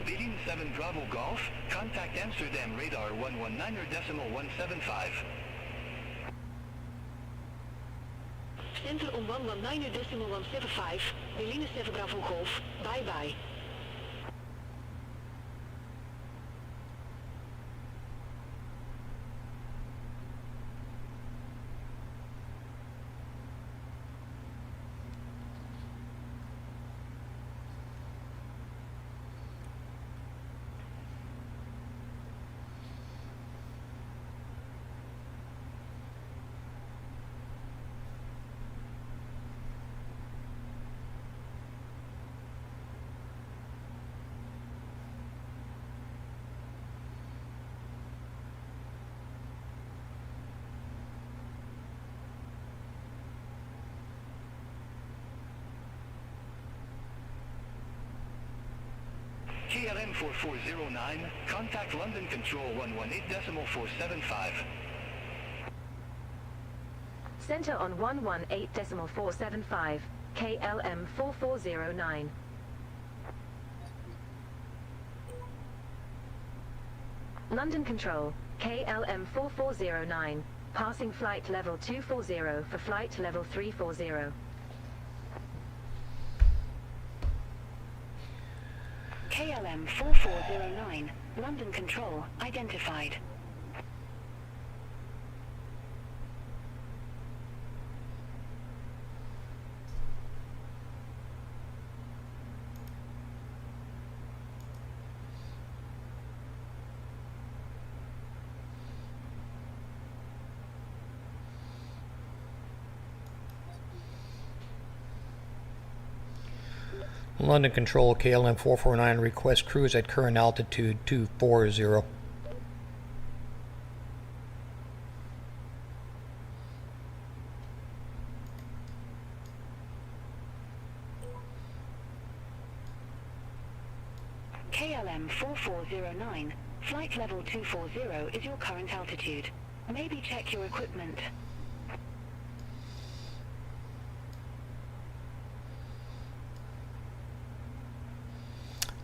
Berlin 7 Bravo Golf, contact Amsterdam radar 119.175. Center on 119.175, Berlin 7 Bravo Golf, bye bye. KLM 4409, contact London Control 118.475. Center on 118.475, KLM 4409. London Control, KLM 4409, passing flight level 240 for flight level 340. KLM 4409, London Control, identified. London Control, KLM 449, request cruise at current altitude 240. KLM 4409, flight level 240 is your current altitude. Maybe check your equipment.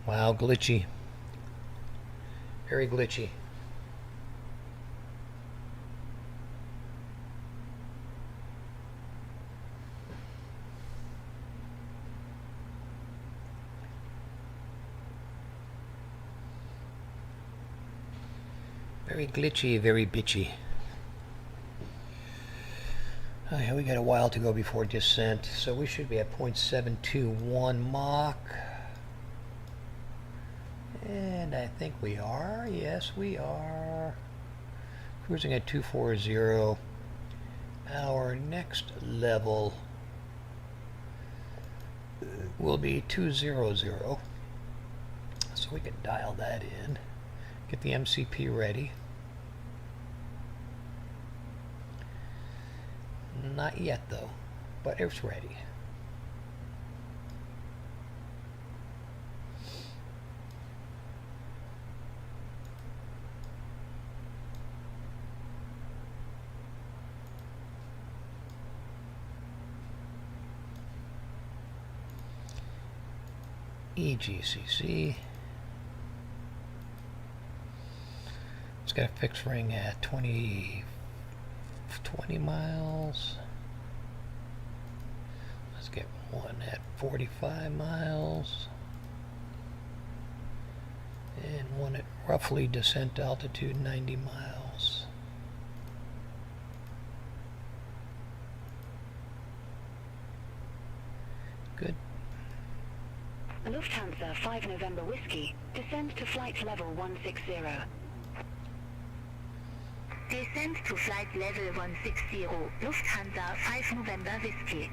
Wow, glitchy. Very glitchy. Very glitchy, very bitchy. Okay, we got a while to go before descent, so we should be at 0.721 Mach. And I think we are. Yes, we are. Cruising at 240. Our next level will be 200. So we can dial that in. Get the MCP ready. Not yet though, but it's ready. EGCC. It's got a fixed ring at 20 miles. Let's get one at 45 miles. And one at roughly descent altitude 90 miles. Good. Lufthansa 5 November Whiskey, descend to flight level 160. Descend to flight level 160, Lufthansa 5 November Whiskey.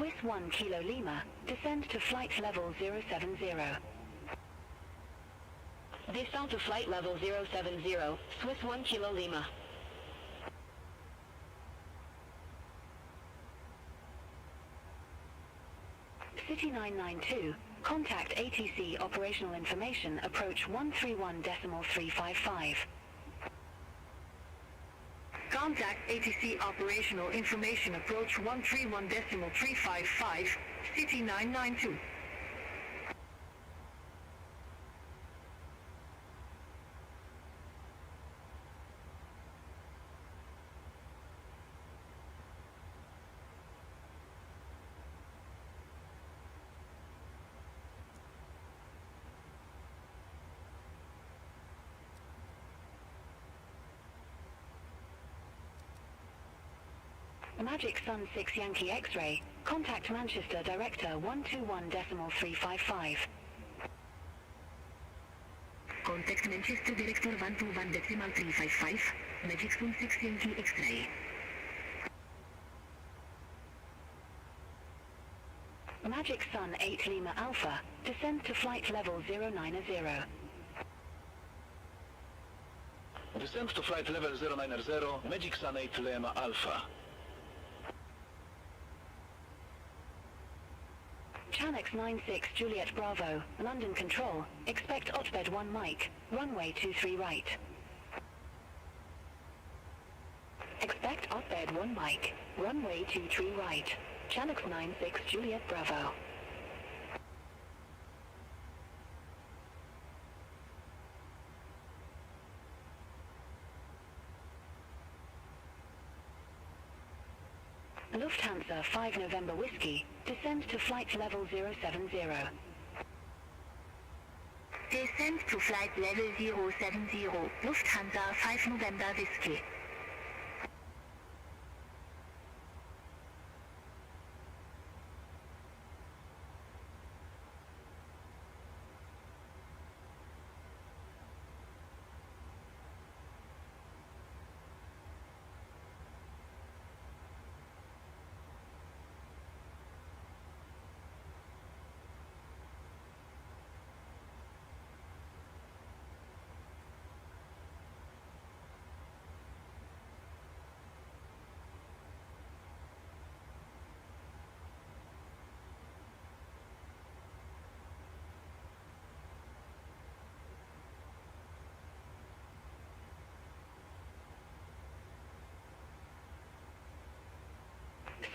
Swiss 1 Kilo Lima, descend to flight level 070. Descend to flight level 070, Swiss 1 Kilo Lima. City 992, contact ATC operational information, approach 131.355. Contact ATC operational information, approach 131.355, City 992. Magic Sun 6 Yankee X-Ray, contact Manchester Director 121.355. Contact Manchester Director 121.355, Magic Sun 6 Yankee X-Ray. Magic Sun 8 Lima Alpha, descend to flight level 090. Descend to flight level 090, Magic Sun 8 Lima Alpha. Chanex 96 Juliet Bravo, London Control, expect Otbed 1 Mike, runway 23 right. Expect Otbed 1 Mike, runway 23 right. Chanex 96 Juliet Bravo. Lufthansa 5 November Whiskey, descend to flight level 070. Descend to flight level 070, Lufthansa 5 November Whiskey.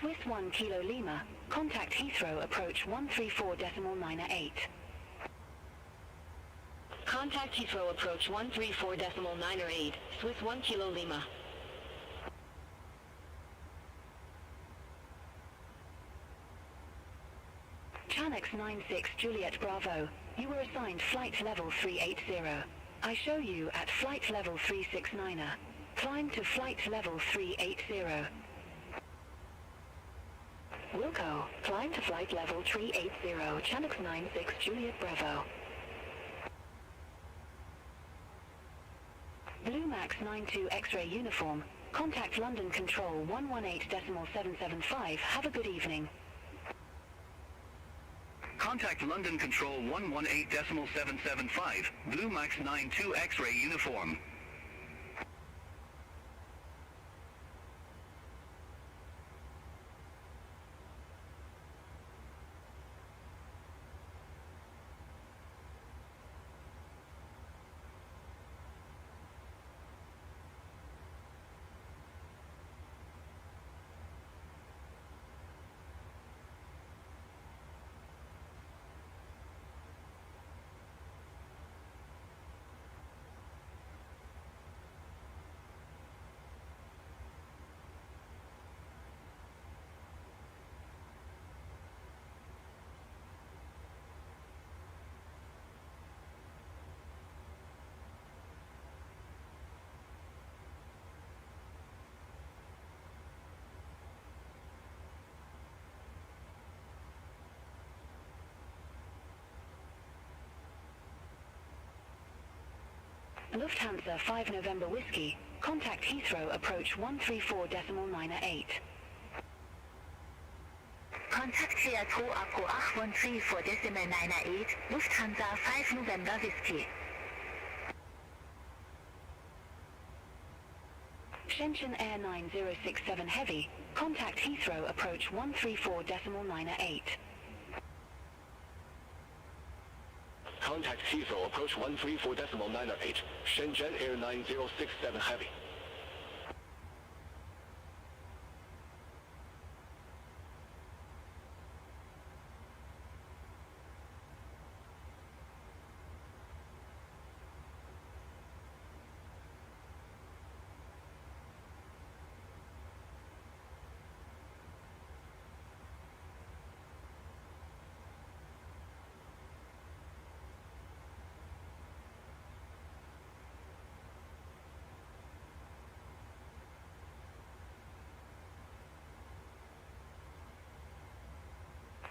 Swiss 1 Kilo Lima, contact Heathrow, approach 134.98. Contact Heathrow, approach 134.98, Swiss 1 Kilo Lima. Chanex 96 Juliet Bravo, you were assigned flight level 380. I show you at flight level 369. Climb to flight level 380. Wilco, climb to flight level 380, Chanex 96 Juliet Bravo. Blue Max 92 X-ray uniform, contact London Control 118.775, have a good evening. Contact London Control 118.775, Blue Max 92 X-ray uniform. Lufthansa 5 November Whiskey, contact Heathrow, approach 134.98. Contact Seattle Aqua 813.98, Lufthansa 5 November Whiskey. Shenzhen Air 9067 Heavy, contact Heathrow approach 134.98. Contact Heathrow approach 134.98, Shenzhen Air 9067 Heavy.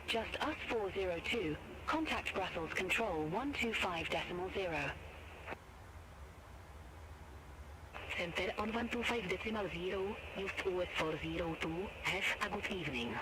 Just us 402, contact Brussels Control 125.0. Center on 125.0, just OS 402, have a good evening.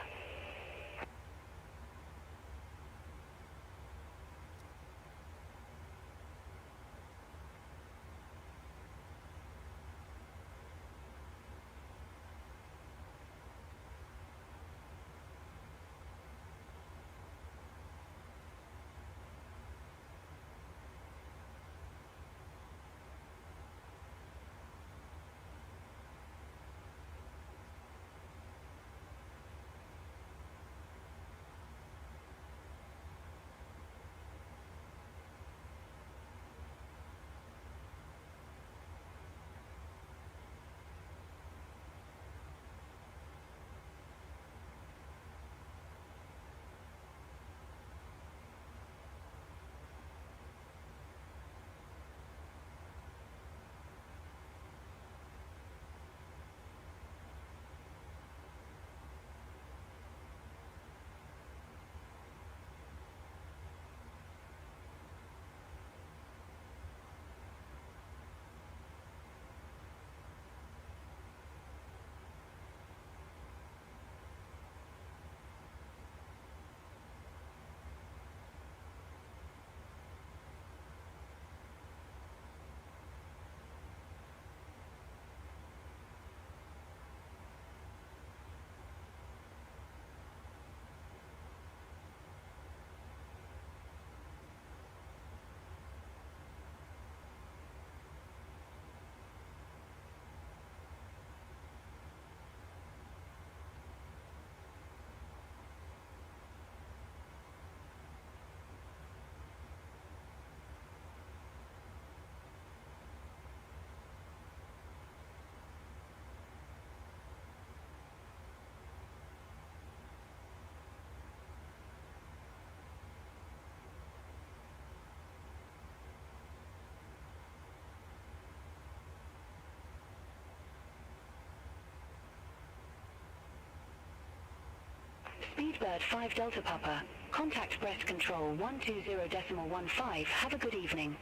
Speedbird 5 Delta Papa, contact Breast Control 120.15, have a good evening.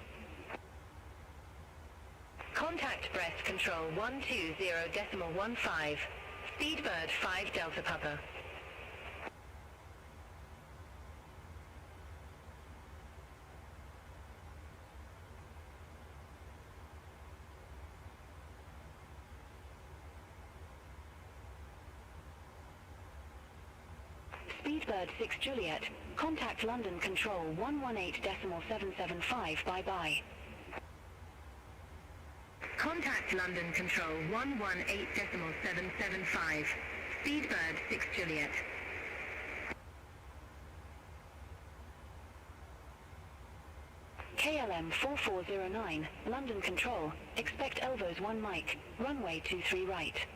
Contact Breast Control 120.15, Speedbird 5 Delta Papa. Speedbird 6 Juliet, contact London Control 118.775, bye-bye. Contact London Control 118.775, Speedbird 6 Juliet. KLM 4409, London Control, expect Elvos 1 Mike, runway 23 right.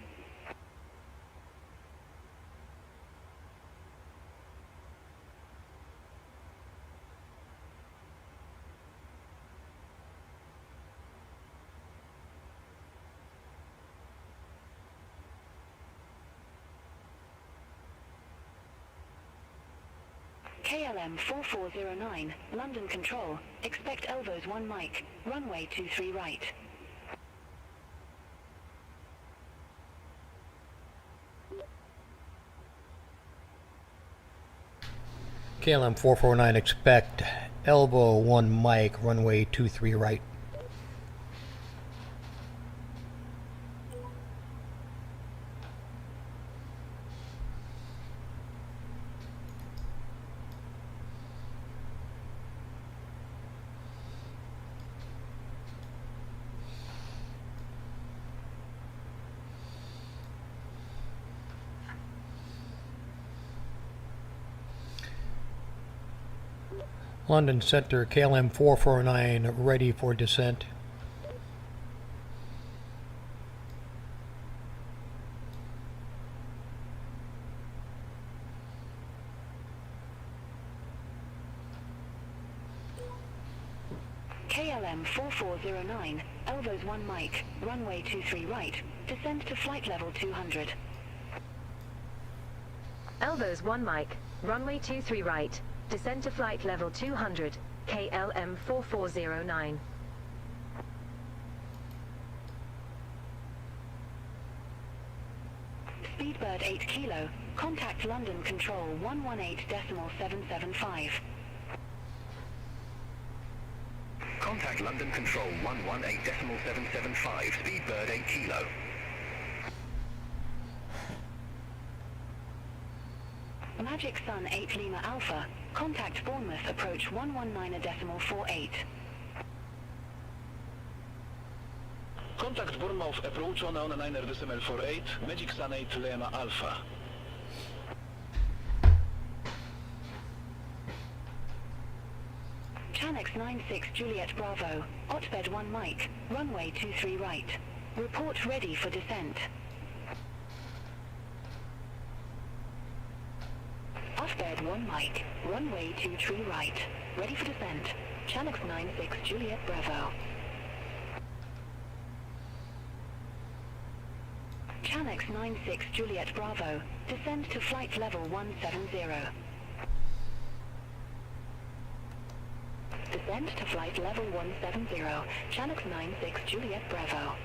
KLM 4409, London Control, expect Elvos 1 Mike, runway 23 right. KLM 449, expect elbow 1 Mike, runway 23 right. London Center, KLM 449, ready for descent. KLM 4409, elbows 1 Mike, runway 23 right, descend to flight level 200. Elbows 1 Mike, runway 23 right, descend to flight level 200, KLM 4409. Speedbird 8 kilo, contact London Control 118.775. Contact London Control 118.775, Speedbird 8 kilo. Magic Sun 8 Lima Alpha, contact Bournemouth approach 119.48. Contact Bournemouth approach 119.48, Magic Sun 8 Lima Alpha. Chanex 96 Juliet Bravo, Otbed 1 Mike, runway 23 right. Report ready for descent. Otbed 1 Mike, runway 23 right. Ready for descent. Chanex 96 Juliet Bravo. Chanex 96 Juliet Bravo, descend to flight level 170. Descend to flight level 170, Chanex 96 Juliet Bravo.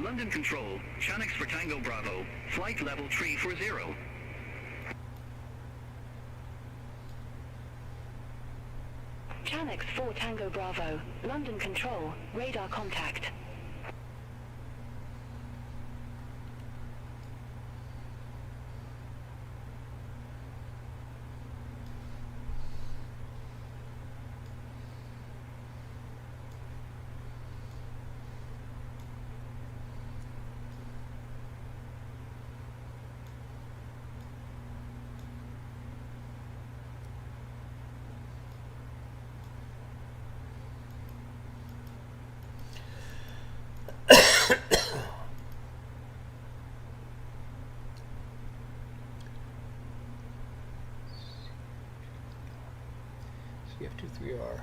London Control, Chanex for Tango Bravo, flight level 340. Chanex 4 Tango Bravo, London Control, radar contact. CF23R.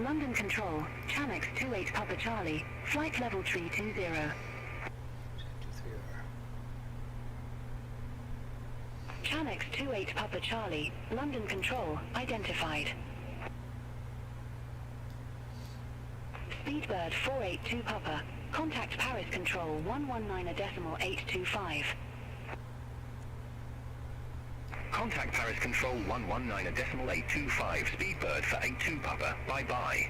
London Control, Chanex 28 Papa Charlie, flight level 320. CF23R. Chanex 28 Papa Charlie, London Control, identified. Speedbird 482 Papa, contact Paris Control 119.825. Contact Paris Control 119.825, Speedbird for 82 Papa, bye-bye.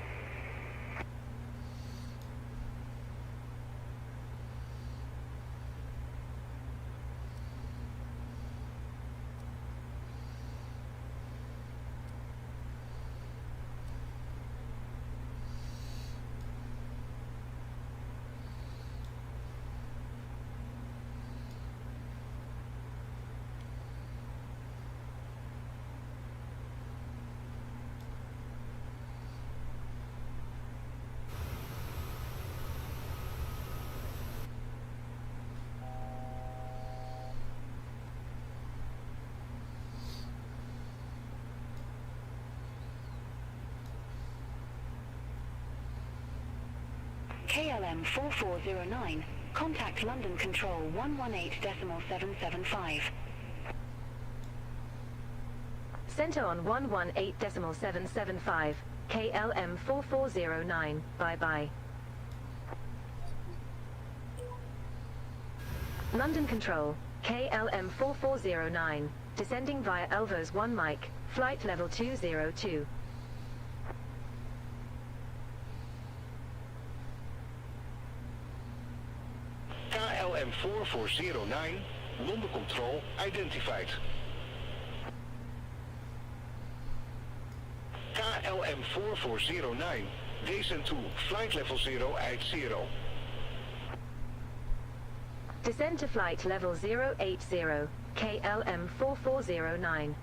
KLM 4409, contact London Control 118.775. Center on 118.775, KLM 4409, bye-bye. London Control, KLM 4409, descending via Elvos 1 Mike, flight level 202. KLM 4409, London Control identified. KLM 4409, descend to flight level 080. Descend to flight level 080, KLM 4409.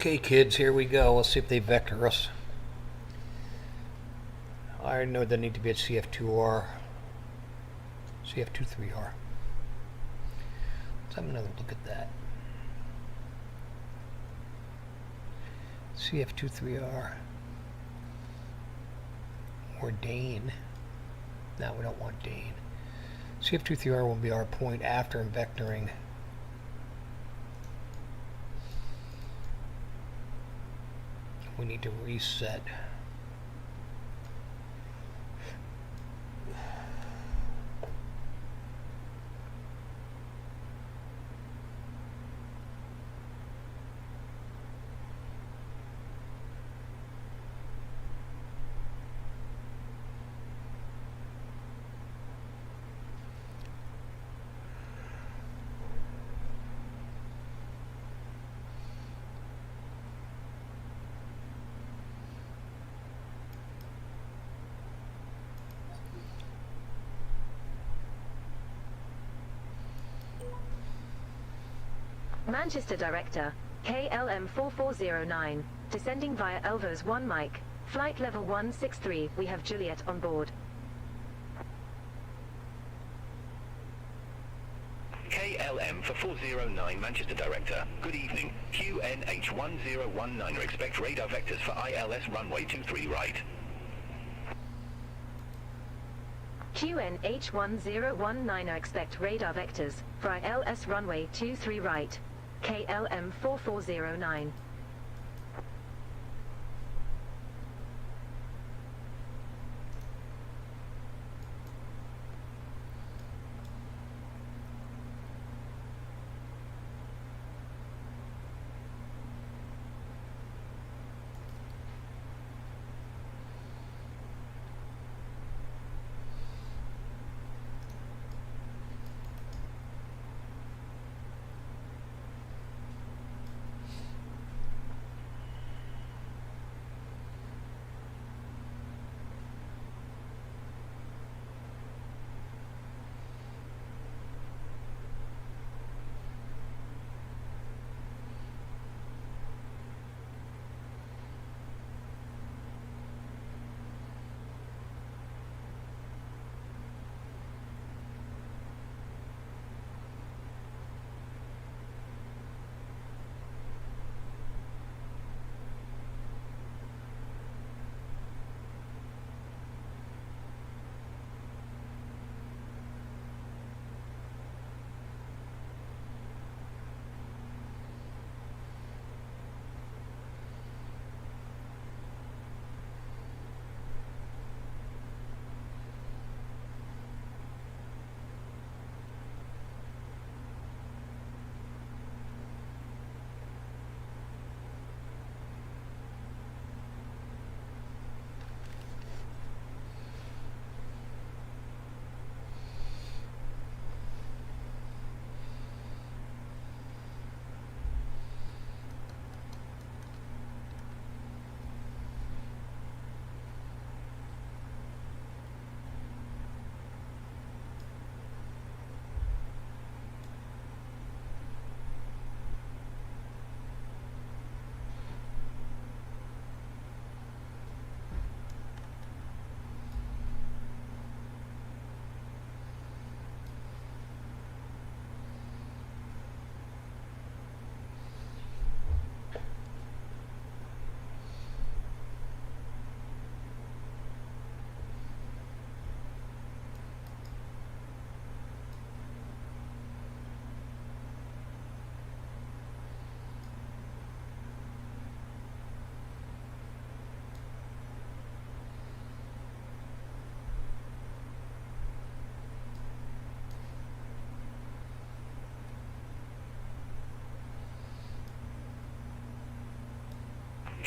Okay, kids, here we go. Let's see if they vector us. I already know they need to be at CF2R, CF23R. Let's have another look at that. CF23R or Dane. No, we don't want Dane. CF23R will be our point after vectoring. We need to reset. Manchester Director, KLM 4409, descending via Elvos 1 Mike, flight level 163, we have Juliet on board. KLM for 409 Manchester Director. Good evening. QNH1019 expect radar vectors for ILS runway 23 right. QNH1019 expect radar vectors for ILS runway 23 right. KLM 4409.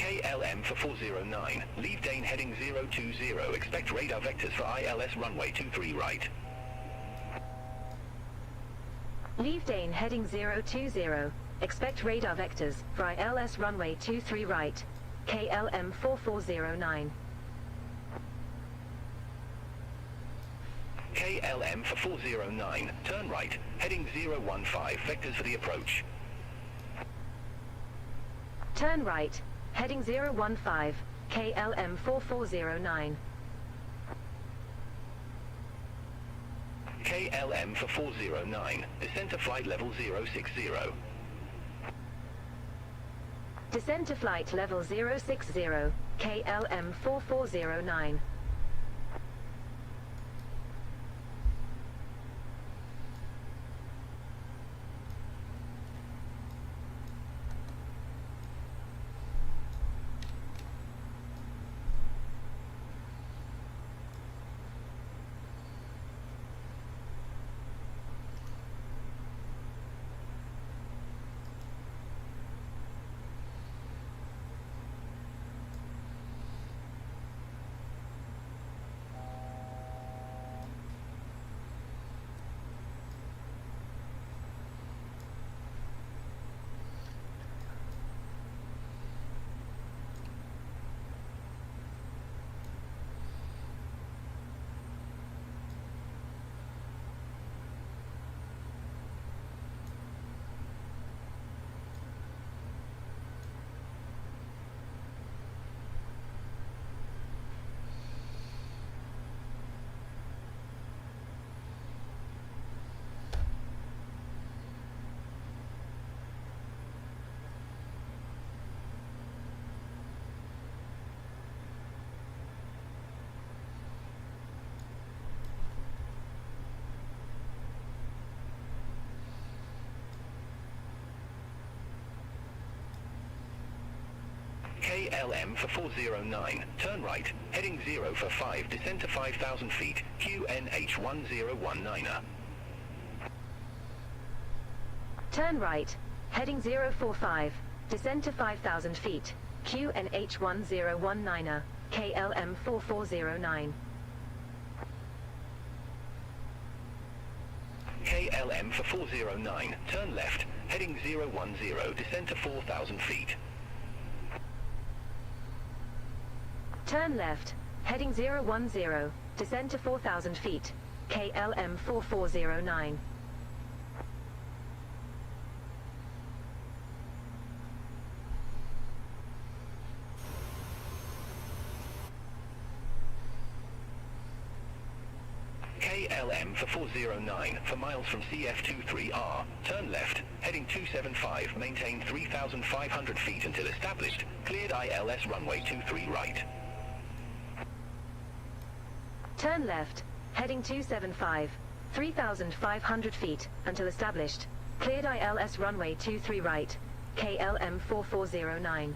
KLM for 409. Leave Dane heading 020. Expect radar vectors for ILS runway 23 right. Leave Dane heading 020. Expect radar vectors for ILS runway 23 right. KLM 4409. KLM for 409. Turn right. Heading 015. Vectors for the approach. Turn right. Heading 015. KLM 4409. KLM for 409. Descent to flight level 060. Descend to flight level 060. KLM 4409. KLM for 409. Turn right. Heading 045. Descend to 5,000 feet. QNH1019er. Turn right. Heading 045. Descend to 5,000 feet. QNH1019er. KLM 4409. KLM for 409. Turn left. Heading 010. Descend to 4,000 feet. Turn left. Heading 010. Descend to 4,000 feet. KLM 4409. KLM for 409. For miles from CF23R. Turn left. Heading 275. Maintain 3,500 feet until established. Cleared ILS runway 23 right. Turn left. Heading 275. 3,500 feet until established. Cleared ILS runway 23 right. KLM 4409.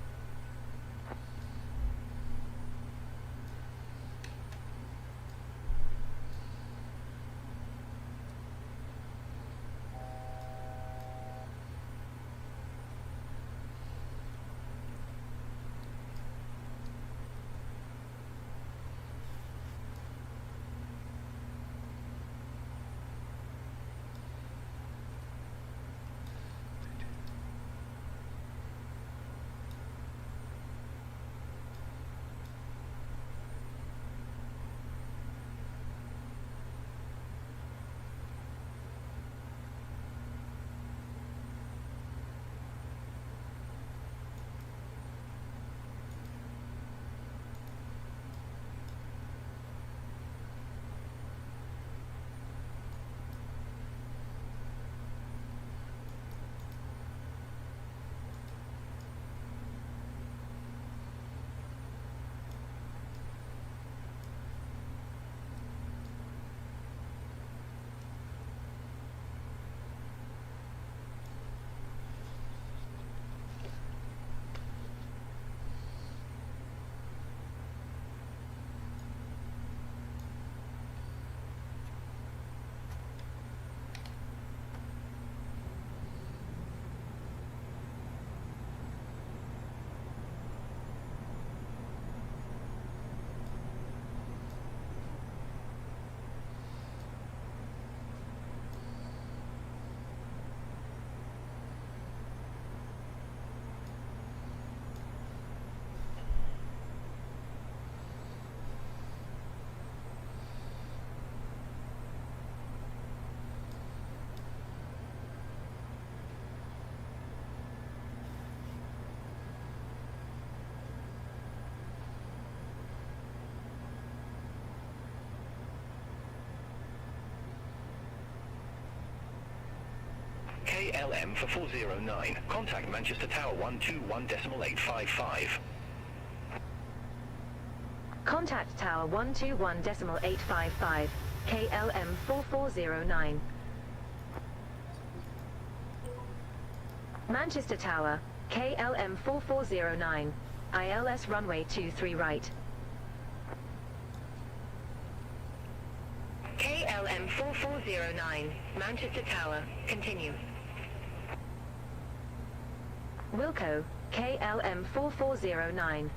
KLM for 409. Contact Manchester Tower 121.855. Contact Tower 121.855, KLM 4409. Manchester Tower, KLM 4409, ILS runway 23 right. KLM 4409, Manchester Tower, continue. Wilco, KLM 4409.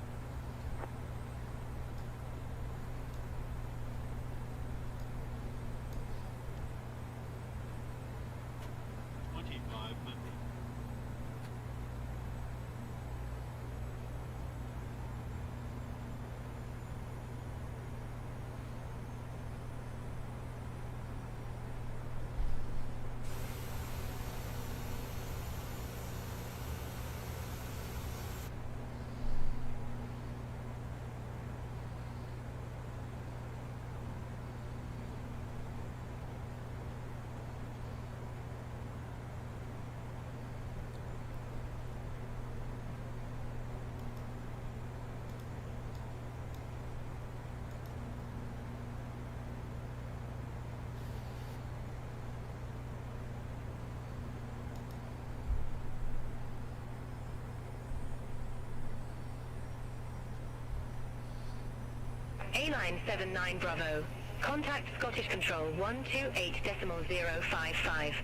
A979 Bravo. Contact Scottish Control 128.055.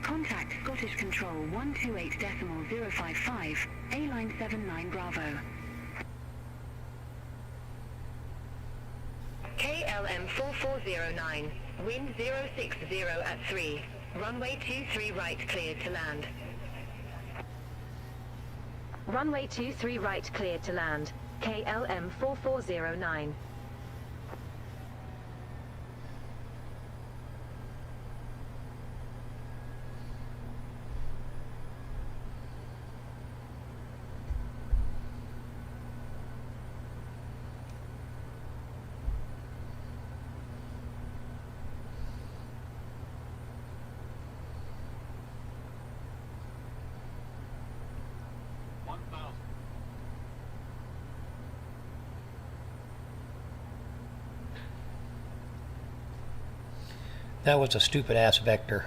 Contact Scottish Control 128.055. A979 Bravo. KLM 4409. Wind 060 at 3. Runway 23 right cleared to land. Runway 23 right cleared to land, KLM 4409. That was a stupid ass vector.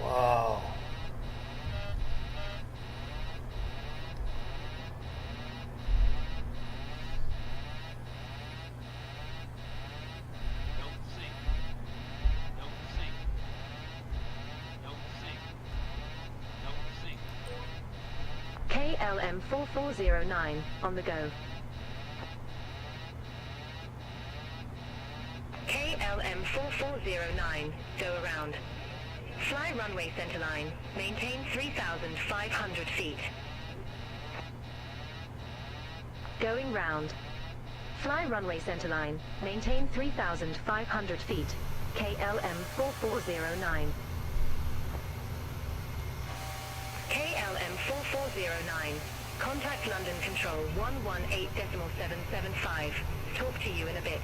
Wow. KLM 4409, on the go. KLM 4409, go around. Fly runway centerline, maintain 3,500 feet. Going round. Fly runway centerline, maintain 3,500 feet, KLM 4409. KLM 4409, contact London Control 118.775. Talk to you in a bit.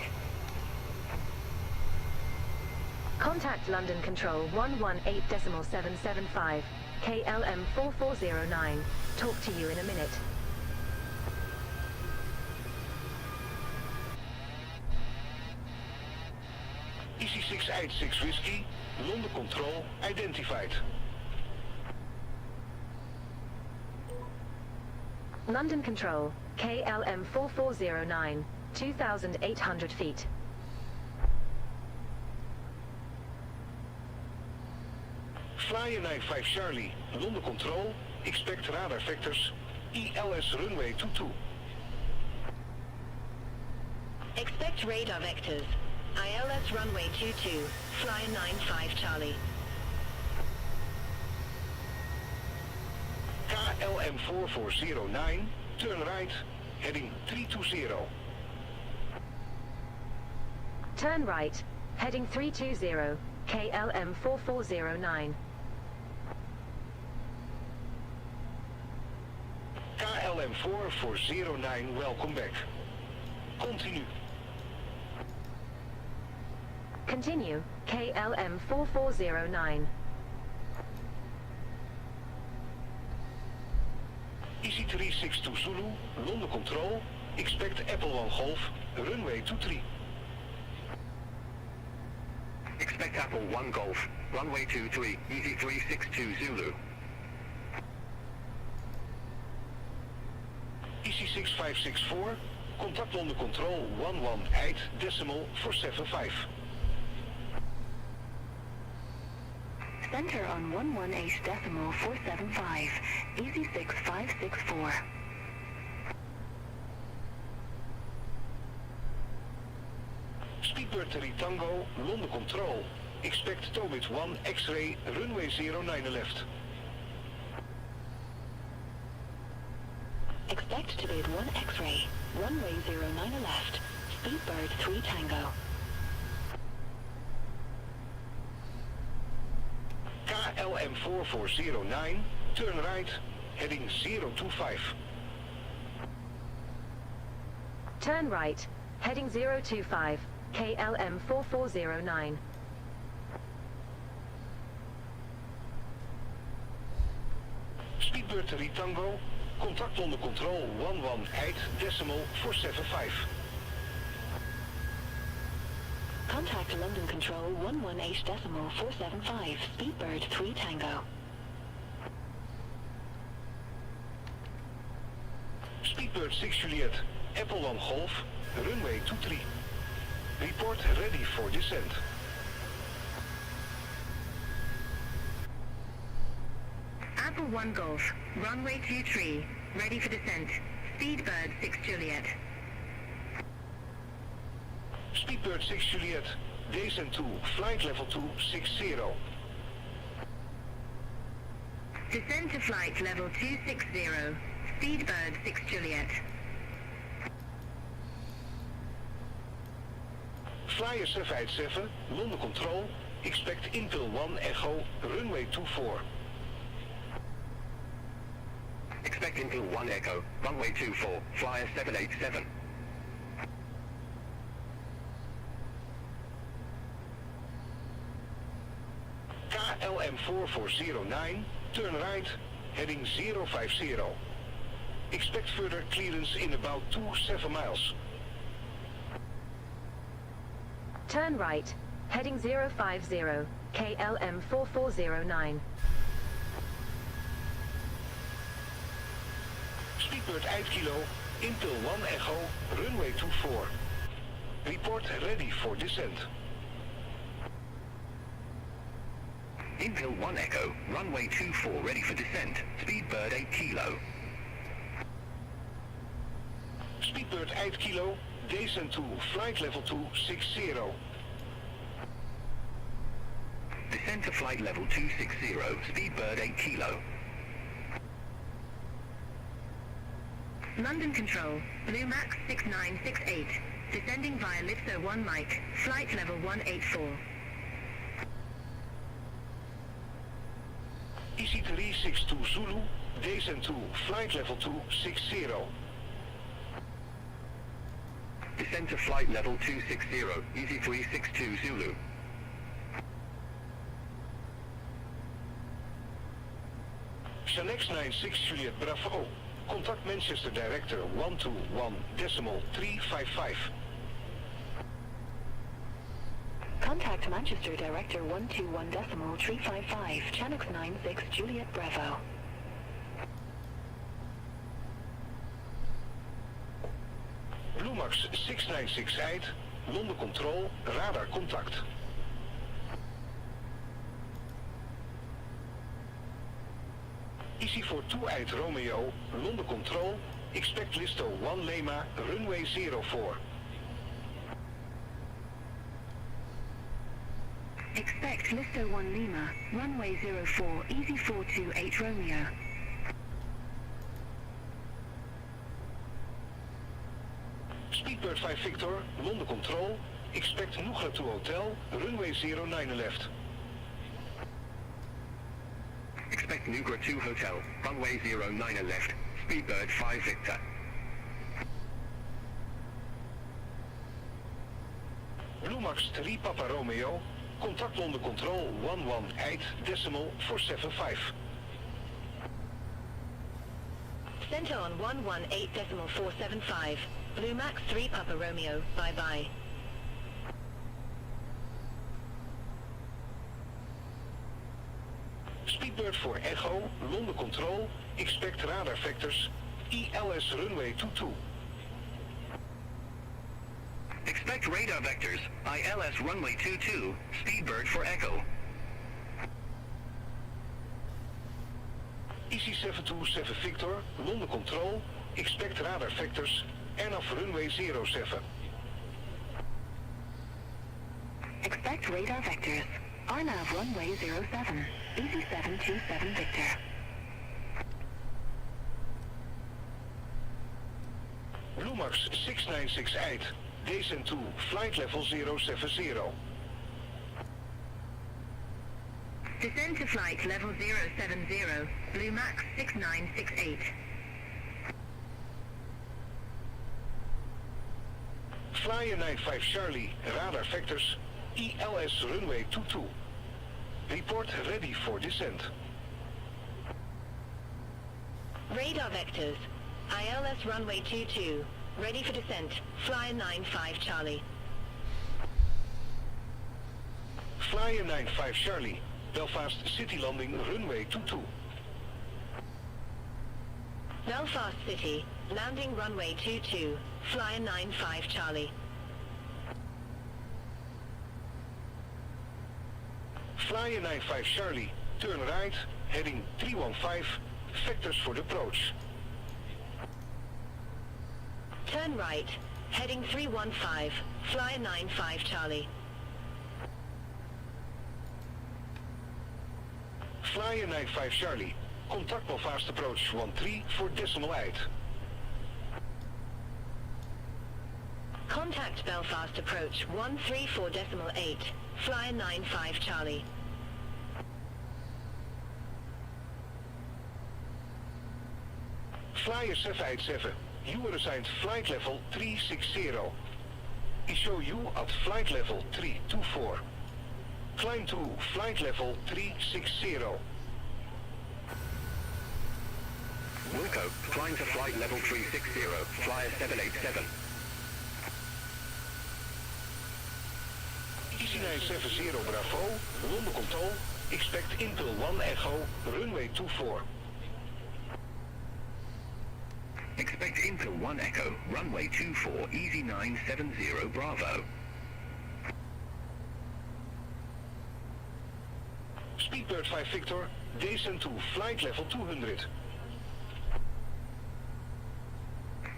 Contact London Control 118.775, KLM 4409. Talk to you in a minute. EC686 Whiskey, London Control identified. London Control, KLM 4409, 2,800 feet. Flyer 95 Charlie, London Control, expect radar vectors, ELS runway 22. Expect radar vectors. ILS runway 22, fly 95 Charlie. KLM 4409, turn right, heading 320. Turn right, heading 320, KLM 4409. KLM 4409, welcome back. Continue. Continue, KLM 4409. EC362 Zulu, London Control, expect Apple 1 Golf, runway 23. Expect Apple 1 Golf, runway 23, easy 362 Zulu. EC6564, contact London Control 11 decimal 475. Center on 11 decimal 475, easy 6564. Speedbird 3 Tango, London Control, expect Tobit 1 X-ray, runway 09 left. Expect to bid 1 X-ray, runway 09 left, Speedbird 3 Tango. KLM 4409, turn right, heading 025. Turn right, heading 025, KLM 4409. Speedbird 3 Tango, contact London Control 11 decimal 475. Contact London Control 118 decimal 475, Speedbird 3 Tango. Speedbird 6 Juliet, Apple 1 Golf, runway 23. Report ready for descent. Apple 1 Golf, runway 23, ready for descent. Speedbird 6 Juliet. Speedbird 6 Juliet, descent to flight level 260. Descend to flight level 260, Speedbird 6 Juliet. Flyer 787, London Control, expect Intel 1 Echo, runway 24. Expect Intel 1 Echo, runway 24, flyer 787. KLM 4409, turn right, heading 050. Expect further clearance in about 27 miles. Turn right, heading 050, KLM 4409. Speedbird 8 Kilo, Intel 1 Echo, runway 24. Report ready for descent. Intel 1 Echo, runway 24 ready for descent, Speedbird 8 Kilo. Speedbird 8 Kilo, descent to flight level 260. Descend to flight level 260, Speedbird 8 Kilo. London Control, Blue Max 6968, descending via Lipso 1 Mike, flight level 184. EC362 Zulu, descent to flight level 260. Descend to flight level 260, easy 362 Zulu. Select 96 Juliet Bravo, contact Manchester Director 121 decimal 355. Contact Manchester Director 121 decimal 355, Channel 96 Juliet Bravo. Blue Max 6968, London Control, radar contact. EC42 Romeo, London Control, expect Listo 1 Lima, runway 04. Expect Listo 1 Lima, runway 04, easy 428 Romeo. Speedbird 5 Victor, London Control, expect Nugra to Hotel, runway 09 left. Expect Nugra 2 Hotel, runway 09 left, Speedbird 5 Victor. Bluemax 3 Papa Romeo, contact London Control 11.8.475. Center on 118.475. Blue Max 3 Papa Romeo, bye-bye. Speedbird for Echo, London Control, expect radar vectors, ELS runway 22. Expect radar vectors, ILS runway 22, Speedbird for Echo. EC727 Victor, London Control, expect radar vectors, NAV runway 07. Expect radar vectors. RNAV runway 07, easy 727 Victor. Bluemax 6968, descent to flight level 070. Descend to flight level 070, Blue Max 6968. Flyer 95 Charlie, radar vectors, ELS runway 22. Report ready for descent. Radar vectors, ILS runway 22, ready for descent, Flyer 95 Charlie. Flyer 95 Charlie, Belfast City landing runway 22. Belfast City, landing runway 22, Flyer 95 Charlie. Flyer 95 Charlie, turn right, heading 315, vectors for the approach. Turn right, heading 315, Flyer 95 Charlie. Flyer 95 Charlie, contact Belfast approach 13 for decimal 8. Contact Belfast approach 134.8, Flyer 95 Charlie. Flyer 787, you are assigned flight level 360. I show you at flight level 324. Climb to flight level 360. Wilco, climb to flight level 360, Flyer 787. EC970 Bravo, London Control, expect Intel 1 Echo, runway 24. Expect Intel 1 Echo, runway 24, Easy 970 Bravo. Speedbird 5 Victor, descend to flight level 200.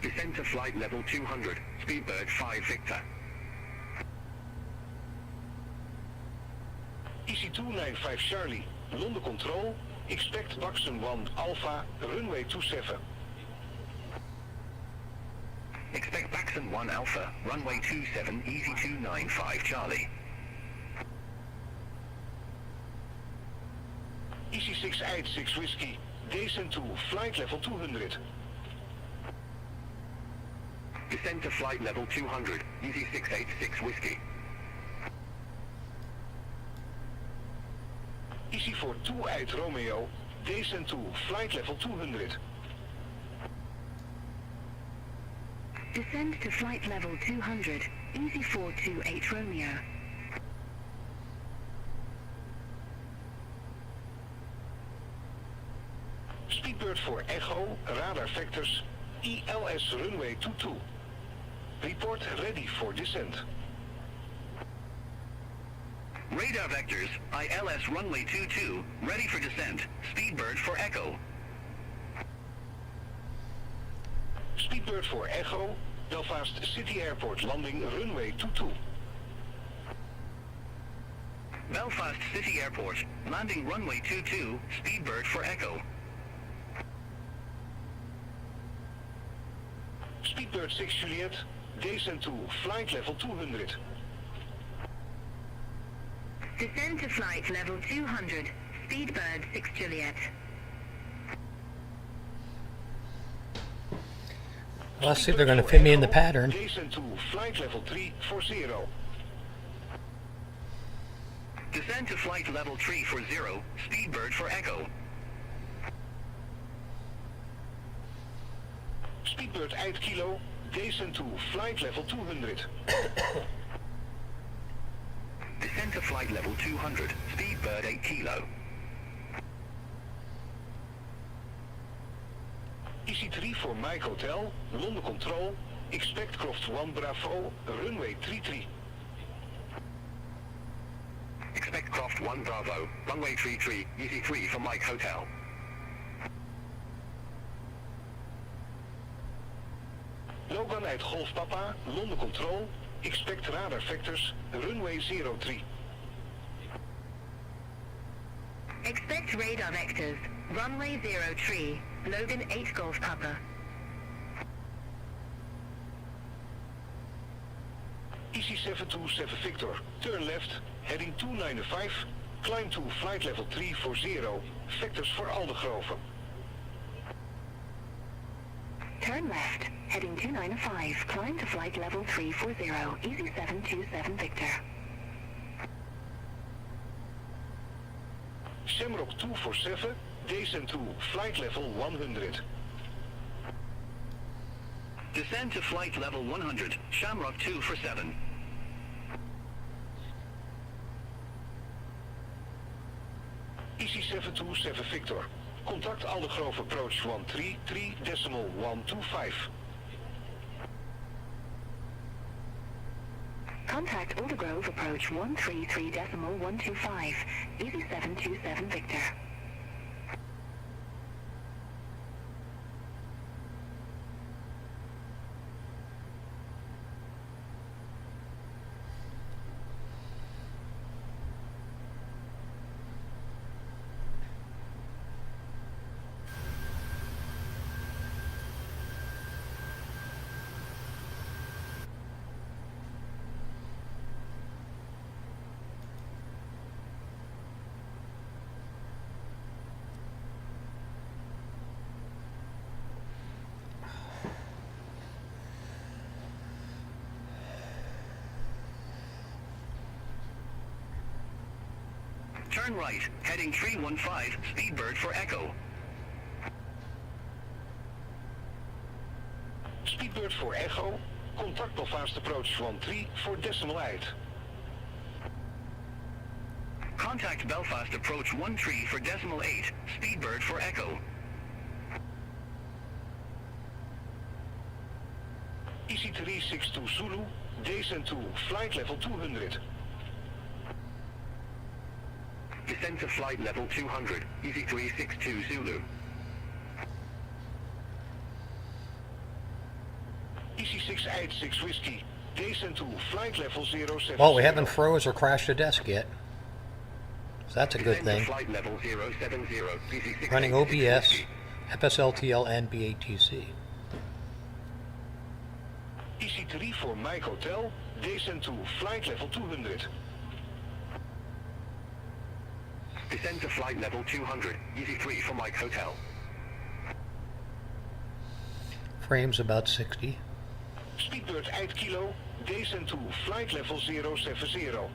Descend to flight level 200, Speedbird 5 Victor. EC295 Charlie, London Control, expect Buxton 1 Alpha, runway 27. Expect Baxon 1 Alpha, runway 27, Easy 295 Charlie. EC686 Whiskey, descend to flight level 200. Descend to flight level 200, Easy 686 Whiskey. EC428 Romeo, descend to flight level 200. Descend to flight level 200, easy 428 Romeo. Speedbird for Echo, radar vectors, ELS runway 22. Report ready for descent. Radar vectors, ILS runway 22, ready for descent, Speedbird for Echo. Speedbird for Echo, Belfast City Airport landing runway 22. Belfast City Airport, landing runway 22, Speedbird for Echo. Speedbird 6 Juliet, descend to flight level 200. Descend to flight level 200, Speedbird 6 Juliet. Well, let's see if they're going to fit me in the pattern. Descend to flight level 340. Descend to flight level 340, Speedbird for Echo. Speedbird 8 Kilo, descend to flight level 200. Descend to flight level 200, Speedbird 8 Kilo. EC3 for Mike Hotel, London Control, expect Croft 1 Bravo, runway 33. Expect Croft 1 Bravo, runway 33, EC3 for Mike Hotel. Logan uit Golf Papa, London Control, expect radar vectors, runway 03. Expect radar vectors, runway 03, Logan 8 Golf Papa. EC727 Victor, turn left, heading 295, climb to flight level 340, vectors for Aldegrove. Turn left, heading 295, climb to flight level 340, Easy 727 Victor. Shamrock 247, descend to flight level 100. Descend to flight level 100, Shamrock 247. EC727 Victor, contact Aldegrove approach 133.125. Contact Aldegrove approach 133.125, Easy 727 Victor. Turn right, heading 315, Speedbird for Echo. Speedbird for Echo, contact Belfast approach 13 for decimal 8. Contact Belfast approach 13 for decimal 8, Speedbird for Echo. EC362 Zulu, descend to flight level 200. Descend to flight level 200, EC362 Zulu. EC686 Whiskey, descend to flight level 070. Well, we haven't froze or crashed a desk yet. So that's a good Descend to thing. flight level 070, EC686 Running OBS, Whiskey. FSLTL, and BATC. EC3 for Mike Hotel, descend to flight level 200. Descend to flight level 200, EC3 for Mike Hotel. Frames about 60. Speedbird 8 Kilo, descend to flight level 070.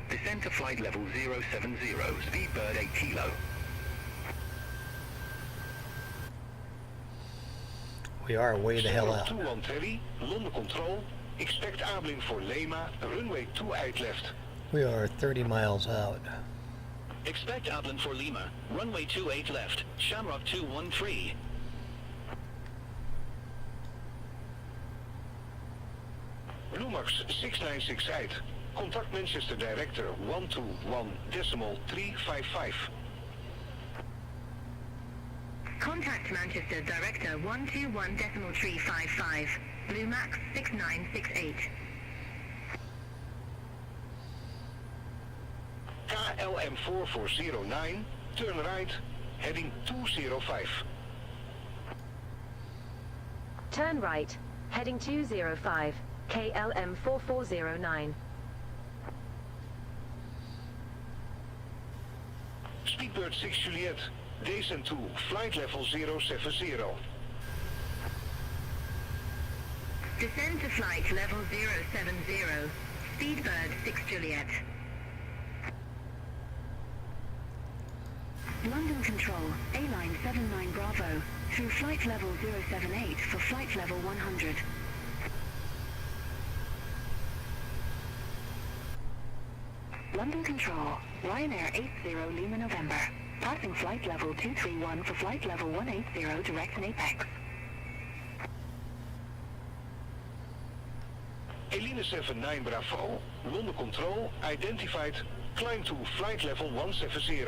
Descend to flight level 070, Speedbird 8 Kilo. We are way the hell out. 21 Terry, London Control, expect Ablin for Lema, runway 28 left. We are 30 miles out. Expect Ablin for Lima, runway 28 left, Shamrock 213. Bluemax 6968, contact Manchester Director 121.355. Contact Contact Manchester Director 121.355. Blue Max 6968. KLM 4409, turn right, heading 205. Turn right, heading 205, KLM 4409. Speedbird 6 Juliet, descent to flight level 070. Descend to flight level 070. Speedbird 6 Juliet. London Control, A-Line 79 Bravo, through flight level 078 for flight level 100. London Control, Ryanair 80 Lima November, passing flight level 231 for flight level 180 direct in Apex. Eline 79 Bravo, London Control, identified, climb to flight level 170.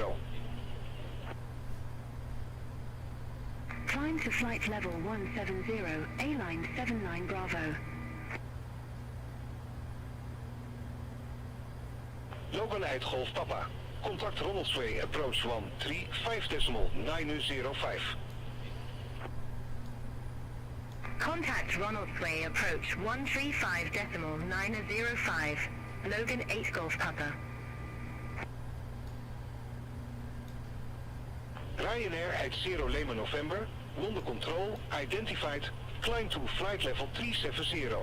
Climb to flight level 170, A-Line 79 Bravo. Logan 8 Golf Papa, contact Ronald's Way, approach 135.905. Contact Ronald's Way, approach 135.905. Logan 8 Golf Papa. Ryanair 80 Lima November, London Control, identified, climb to flight level 370.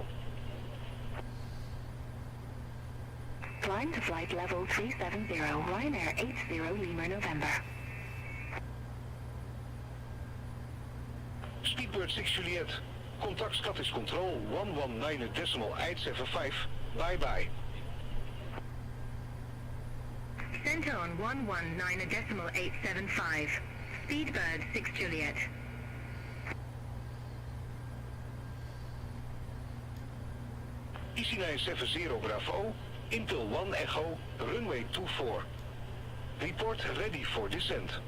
Climb to flight level 370, Ryanair 80 Lima November. Speedbird 6 Juliet, contact Scottish Control 119.875, bye bye. Center on 119.875. Speedbird 6 Juliet. EC970 Bravo, Intel 1 Echo, runway 24. Report ready for descent.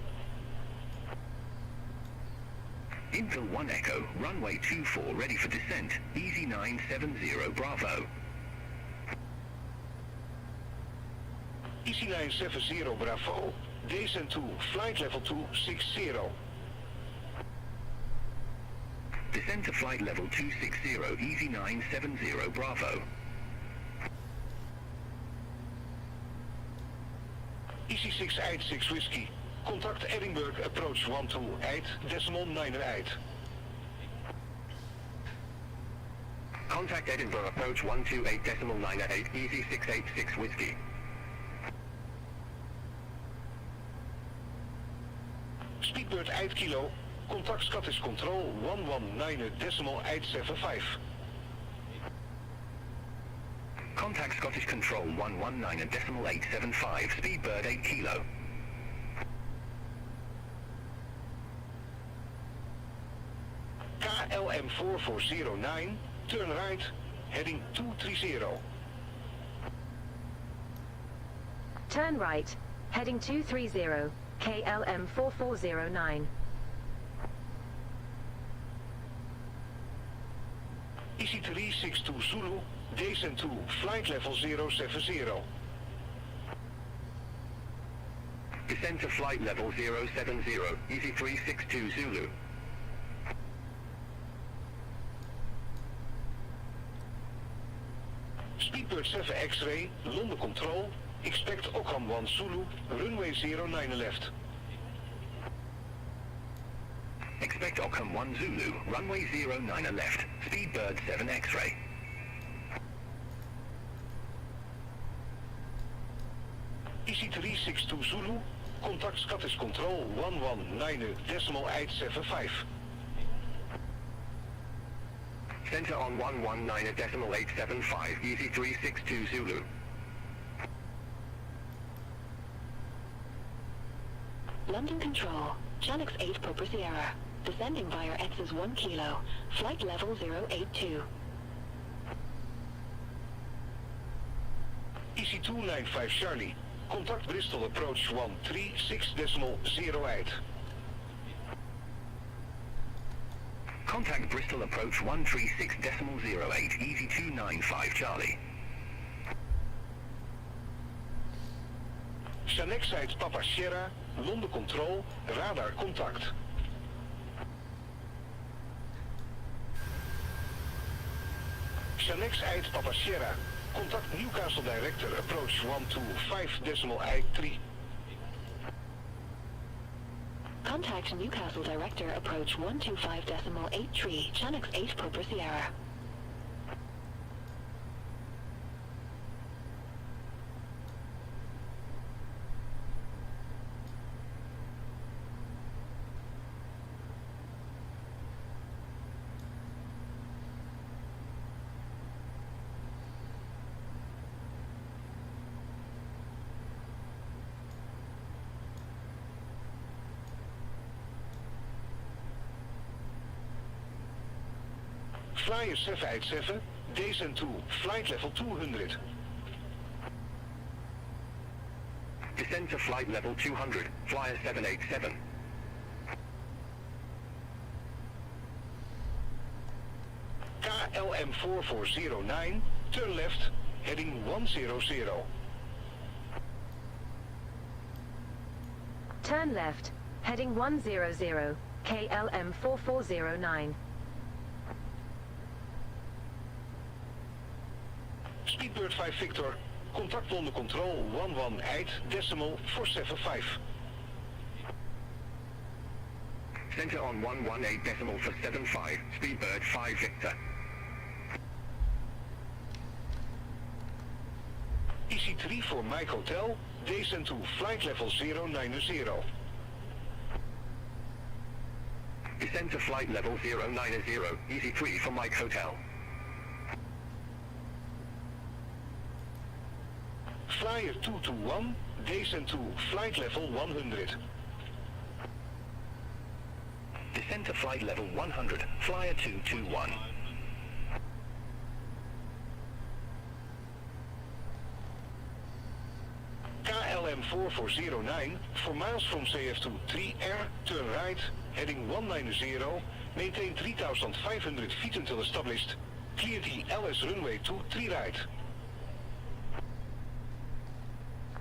Intel 1 Echo, runway 24 ready for descent, Easy 970 Bravo. EC970 Bravo, descent to flight level 260. Descend to flight level 260, Easy 970 Bravo. EC686 Whiskey, contact Edinburgh, approach 128.98. Contact Edinburgh, approach 128.98, Easy 686 Whiskey. Speedbird 8 kilo, contact Scottish Control 119.875. Contact Scottish Control 119.875, Speedbird 8 kilo. KLM 4409, turn right, heading 230. Turn right, heading 230, KLM 4409. EC362 Zulu, descent to flight level 070. Descend to flight level 070, Easy 362 Zulu. Speedbird 7 X-ray, London Control, expect Okham 1 Zulu, runway 09 left. Expect Okham 1 Zulu, runway 09 left, Speedbird 7 X-ray. EC362 Zulu, contact Scottish Control 119.875. Center on 119.875, Easy 362 Zulu. London Control, Janux 8 Papa Sierra. Descending via X's 1 kilo. Flight level 082. EC295 Charlie, contact Bristol, approach 136.08. Contact Bristol approach 136.08, easy 295 Charlie. Select site Papa Sierra, London Control, radar contact. Select site Papa Sierra, contact Newcastle Director, approach 125.I3. Contact Newcastle Director, approach 125.83, Channix 8 Purple Sierra. Flyer 787, descent to flight level 200. Descend to flight level 200, Flyer 787. KLM 4409, turn left, heading 100. Turn left, heading 100, KLM 4409. Speedbird 5 Victor, contact London Control 118.475. Center on 118.475, Speedbird 5 Victor. EC3 for Mike Hotel, descent to flight level 090. Descend to flight level 090, easy 3 for Mike Hotel. Flyer 221, descent to flight level 100. Descend to flight level 100, Flyer 221. KLM 4409, for miles from CF to 3R, turn right, heading 190, maintain 3,500 feet until established. Clear the LS runway to 3 right.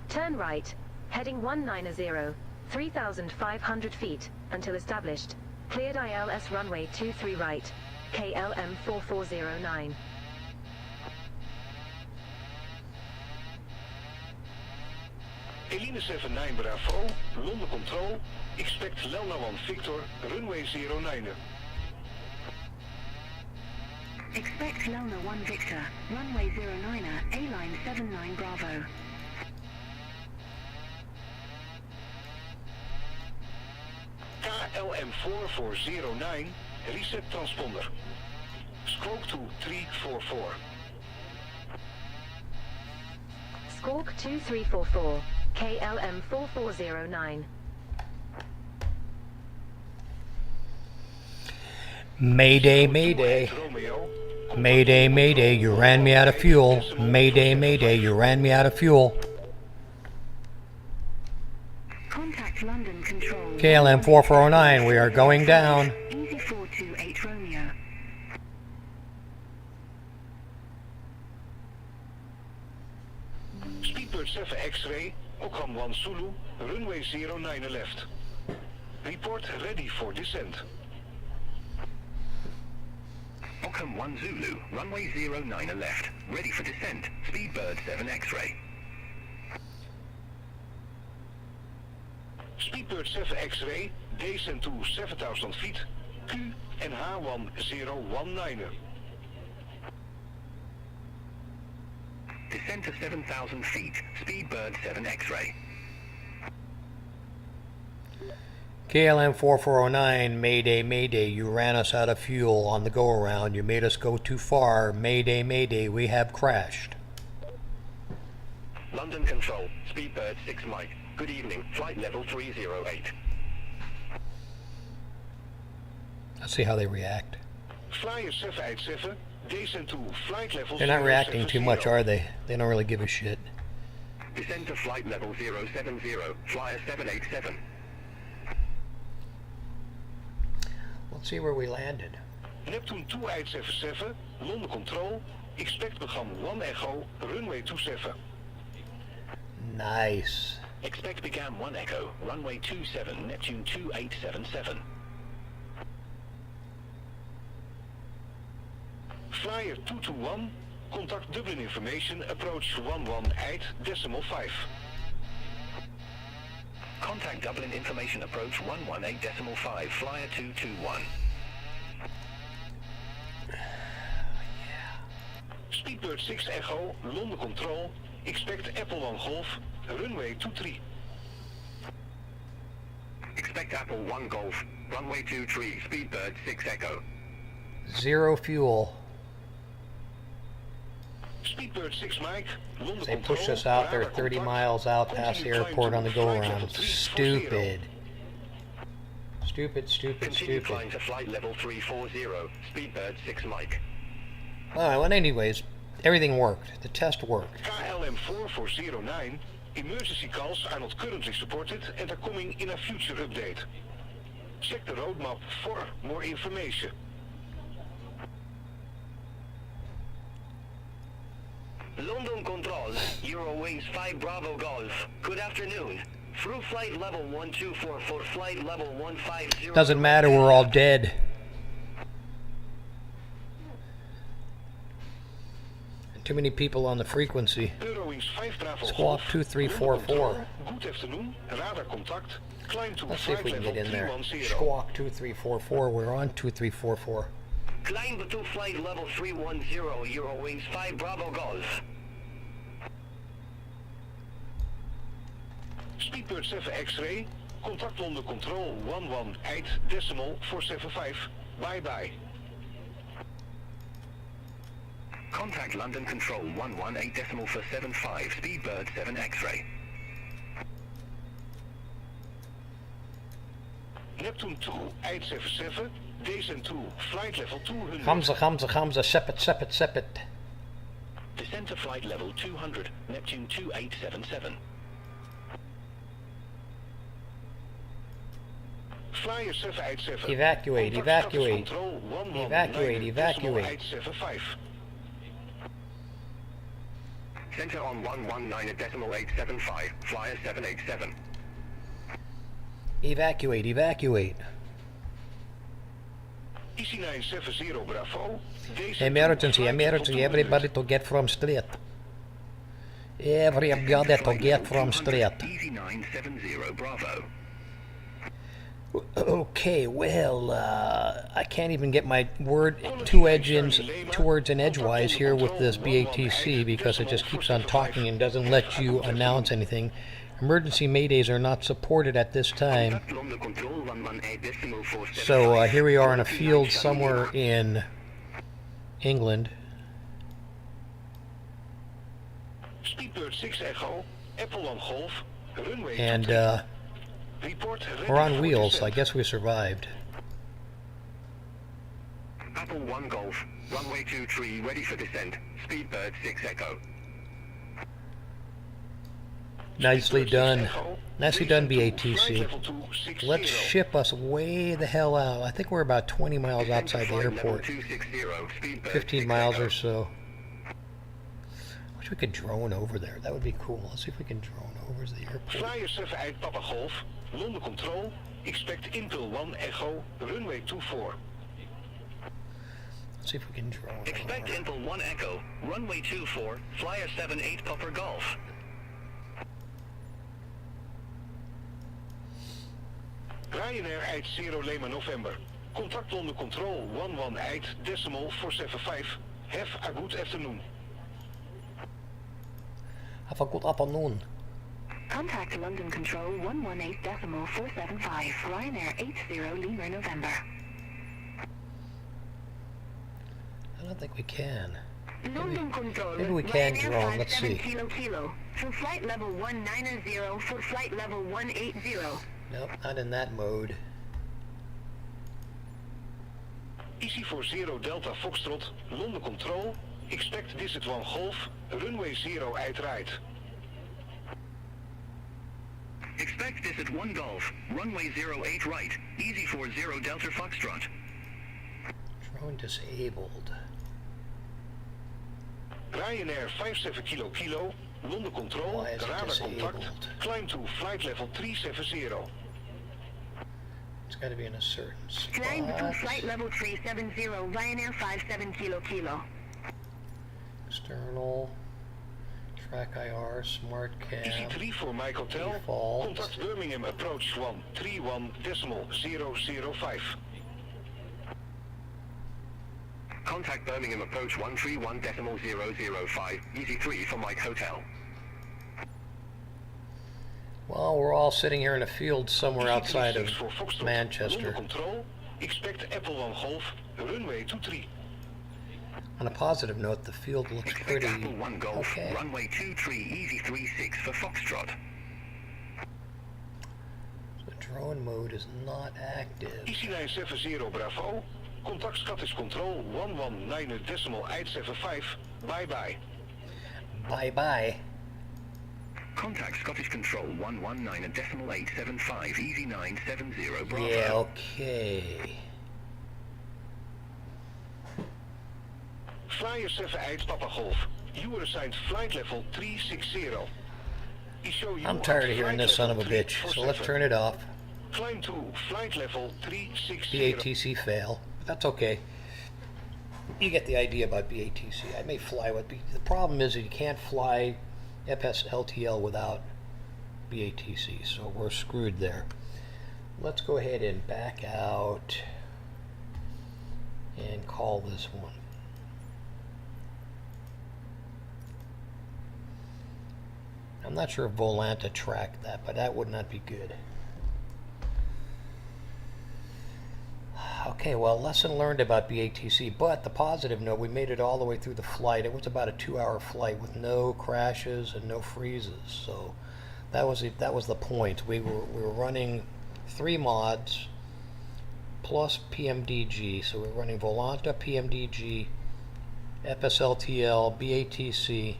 Turn right, heading 190, 3,500 feet, until established. Cleared ILS runway 23 right, KLM 4409. Eline 79 Bravo, London Control, expect Lelna 1 Victor, runway 09. Expect Lelna 1 Victor, runway 09er, A-line 79 Bravo. KLM 4409, reset transponder. Squawk to 344. Squawk 2344, KLM 4409. Mayday, mayday. Romeo, Mayday, mayday, you ran me out of fuel. Mayday, mayday, you ran me out of fuel. Contact London Control. KLM 4409, we are going down. Easy 428 Romeo. Speedbird 7 X-ray, Okan 1 Zulu, runway 09 left. Report ready for descent. Ockham 1 Zulu, runway 09 left, ready for descent, Speedbird 7 X-ray. Speedbird 7 X-ray, descent to 7,000 feet, Q and H1019. Descend to 7,000 feet, Speedbird 7 X-ray. KLM 4409, mayday, mayday, you ran us out of fuel on the go-around. You made us go too far. Mayday, mayday, we have crashed. London Control, Speedbird 6 Mike. Good evening, flight level 308. Let's see how they react. Flyer 787, descent to flight level They're not reacting too 070. much, are they? They don't really give a shit. Descend to flight level 070, Flyer 787. Let's see where we landed. Neptune 2877, London Control. Expect begin 1 Echo, runway 27. Nice. Expect began 1 Echo, runway 27, Neptune 2877. Flyer 221, contact Dublin information, approach 118.5. Contact Dublin information approach 118.5, flyer 221. Speedbird 6 Echo, London Control. Expect Apple 1 Golf, runway 23. Expect Apple 1 Golf, runway 23, Speedbird 6 Echo. 0 fuel. Speedbird 6 Mike, London They Control. pushed us out there radar 30 contact. miles out past the Continue climb airport to on the flight go-around. level 340. Stupid. Stupid, stupid, Continue stupid. climb to flight level 340, Speedbird 6 Mike. Alright, well anyways, everything worked. The test worked. KLM 4409, emergency calls are not currently supported and are coming in a future update. Check the roadmap for more information. London Control, Eurowings 5 Bravo Golf. Good afternoon. Through flight level 124 for flight level 150. Doesn't matter, we're all dead. Too many people on the frequency. Eurowings 5 Bravo Squawk Golf. 2344. London Control, good afternoon. Radar contact. Climb to Let's see if flight we can level get in there. 310. Squawk 2344. We're on 2344. Climb to flight level 310, Eurowings 5 Bravo Golf. Speedbird 7 X-ray. Contact London Control 118.475. Bye bye. Contact London Control 118.475, Speedbird 7 X-ray. Neptune 2877, Descent 2, flight level 200. Hamza, sepet. Descent to flight level 200, Neptune 2877. Flyer 787. Evacuate, Contact status evacuate. Control Evacuate, evacuate. 119.875. Center on 119.875, Flyer 787. Evacuate. EC970 Bravo. Descent Emergency, 2, flight level 200. everybody to get from street. Everybody to get from street. Easy 970 Bravo. Okay, well, I can't even get my two words in edgewise here with this BATC because it just keeps on talking and doesn't let you announce anything. Emergency maydays are not supported at this time. Contact London Control 118.475. So here we are in a field somewhere in England. Speedbird 6 Echo, Apple 1 Golf, runway And 23. Report ready we're on for wheels, so I descent. guess we survived. Apple 1 Golf, runway 23, ready for descent. Speedbird 6 Echo. Nicely Speedbird 6 done. Echo, Nicely done, Descent 2, BATC. flight level 260. Let's ship us way the hell out. I think we're about 20 miles Descent to outside the flight level airport. 260, Speedbird 15 6 miles Echo. or so. Wish we could drone over there. That would be cool. Let's see if we can drone over to the airport. Flyer 78 Papa Golf, London Control, expect Impel 1 Echo, runway 24. Let's see if we can drone Expect over. Impel 1 Echo, runway 24, Flyer 78 Papa Golf. Ryanair 80 Lima November. Contact London Control 118.475. Have a good afternoon. Have a good afternoon. Contact London Control 118.475, Ryanair 80 Lima November. I don't think we can. London Control, maybe we can Ryanair drone, let's 57 see. Kilo, for flight level 190, for flight level 180. Nope, not in that mode. EC40 Delta Foxtrot, London Control, expect Desert 1 Golf, runway 0 right. Expect this at 1 Golf, runway 08 right, easy 40 Delta Foxtrot. Drone disabled. Ryanair 57 Kilo Kilo, London Control, Why is it radar contact, disabled? climb to flight level 370. It's got to be in a certain Climb to spot. flight level 370, Ryanair 57 Kilo Kilo. External. Track IR, smart cam. EC3 for Mike Hotel, Default. contact Birmingham approach 131.005. Contact Birmingham approach 131.005, EC3 for Mike Hotel. Well, we're all sitting here in a field somewhere outside of EC36 for Foxtrot, Manchester. London Control, expect Apple 1 Golf, runway 23. On a positive note, the field looks Expect pretty Apple 1 Golf, okay. runway 23, easy 36 for Foxtrot. The drone mode is not active. EC970 Bravo, contact Scottish Control 119.875, bye bye. Bye bye. Contact Scottish Control 119.875, easy 970 Bravo. Yeah, okay. Flyer 78 Papa Golf, you were assigned flight level 360. I'm tired of hearing this son of a bitch, so let's turn it off. Climb to flight level 360. BATC fail. That's okay. You get the idea about BATC. I may fly with the problem is that you can't fly FSLTL without BATC, so we're screwed there. Let's go ahead and back out and call this one. I'm not sure if Volanta tracked that, but that would not be good. Okay, well, lesson learned about BATC, but the positive note, we made it all the way through the flight. It was about a 2-hour flight with no crashes and no freezes, so that was the point. We were running 3 mods plus PMDG, so we're running Volanta, PMDG, FSLTL, BATC,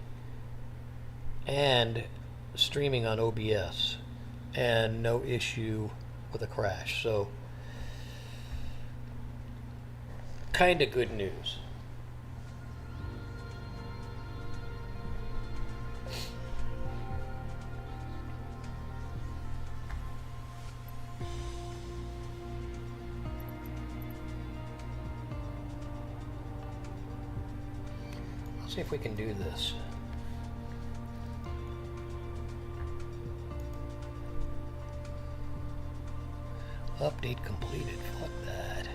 and streaming on OBS, and no issue with a crash. So kind of good news. Let's see if we can do this. Update completed. Fuck that.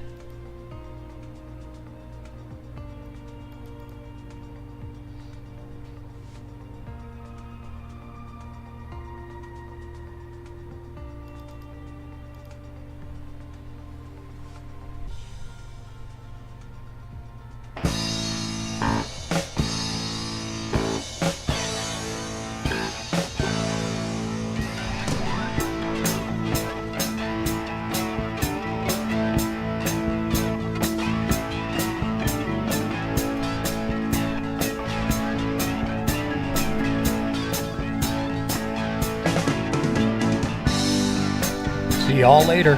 See y'all later.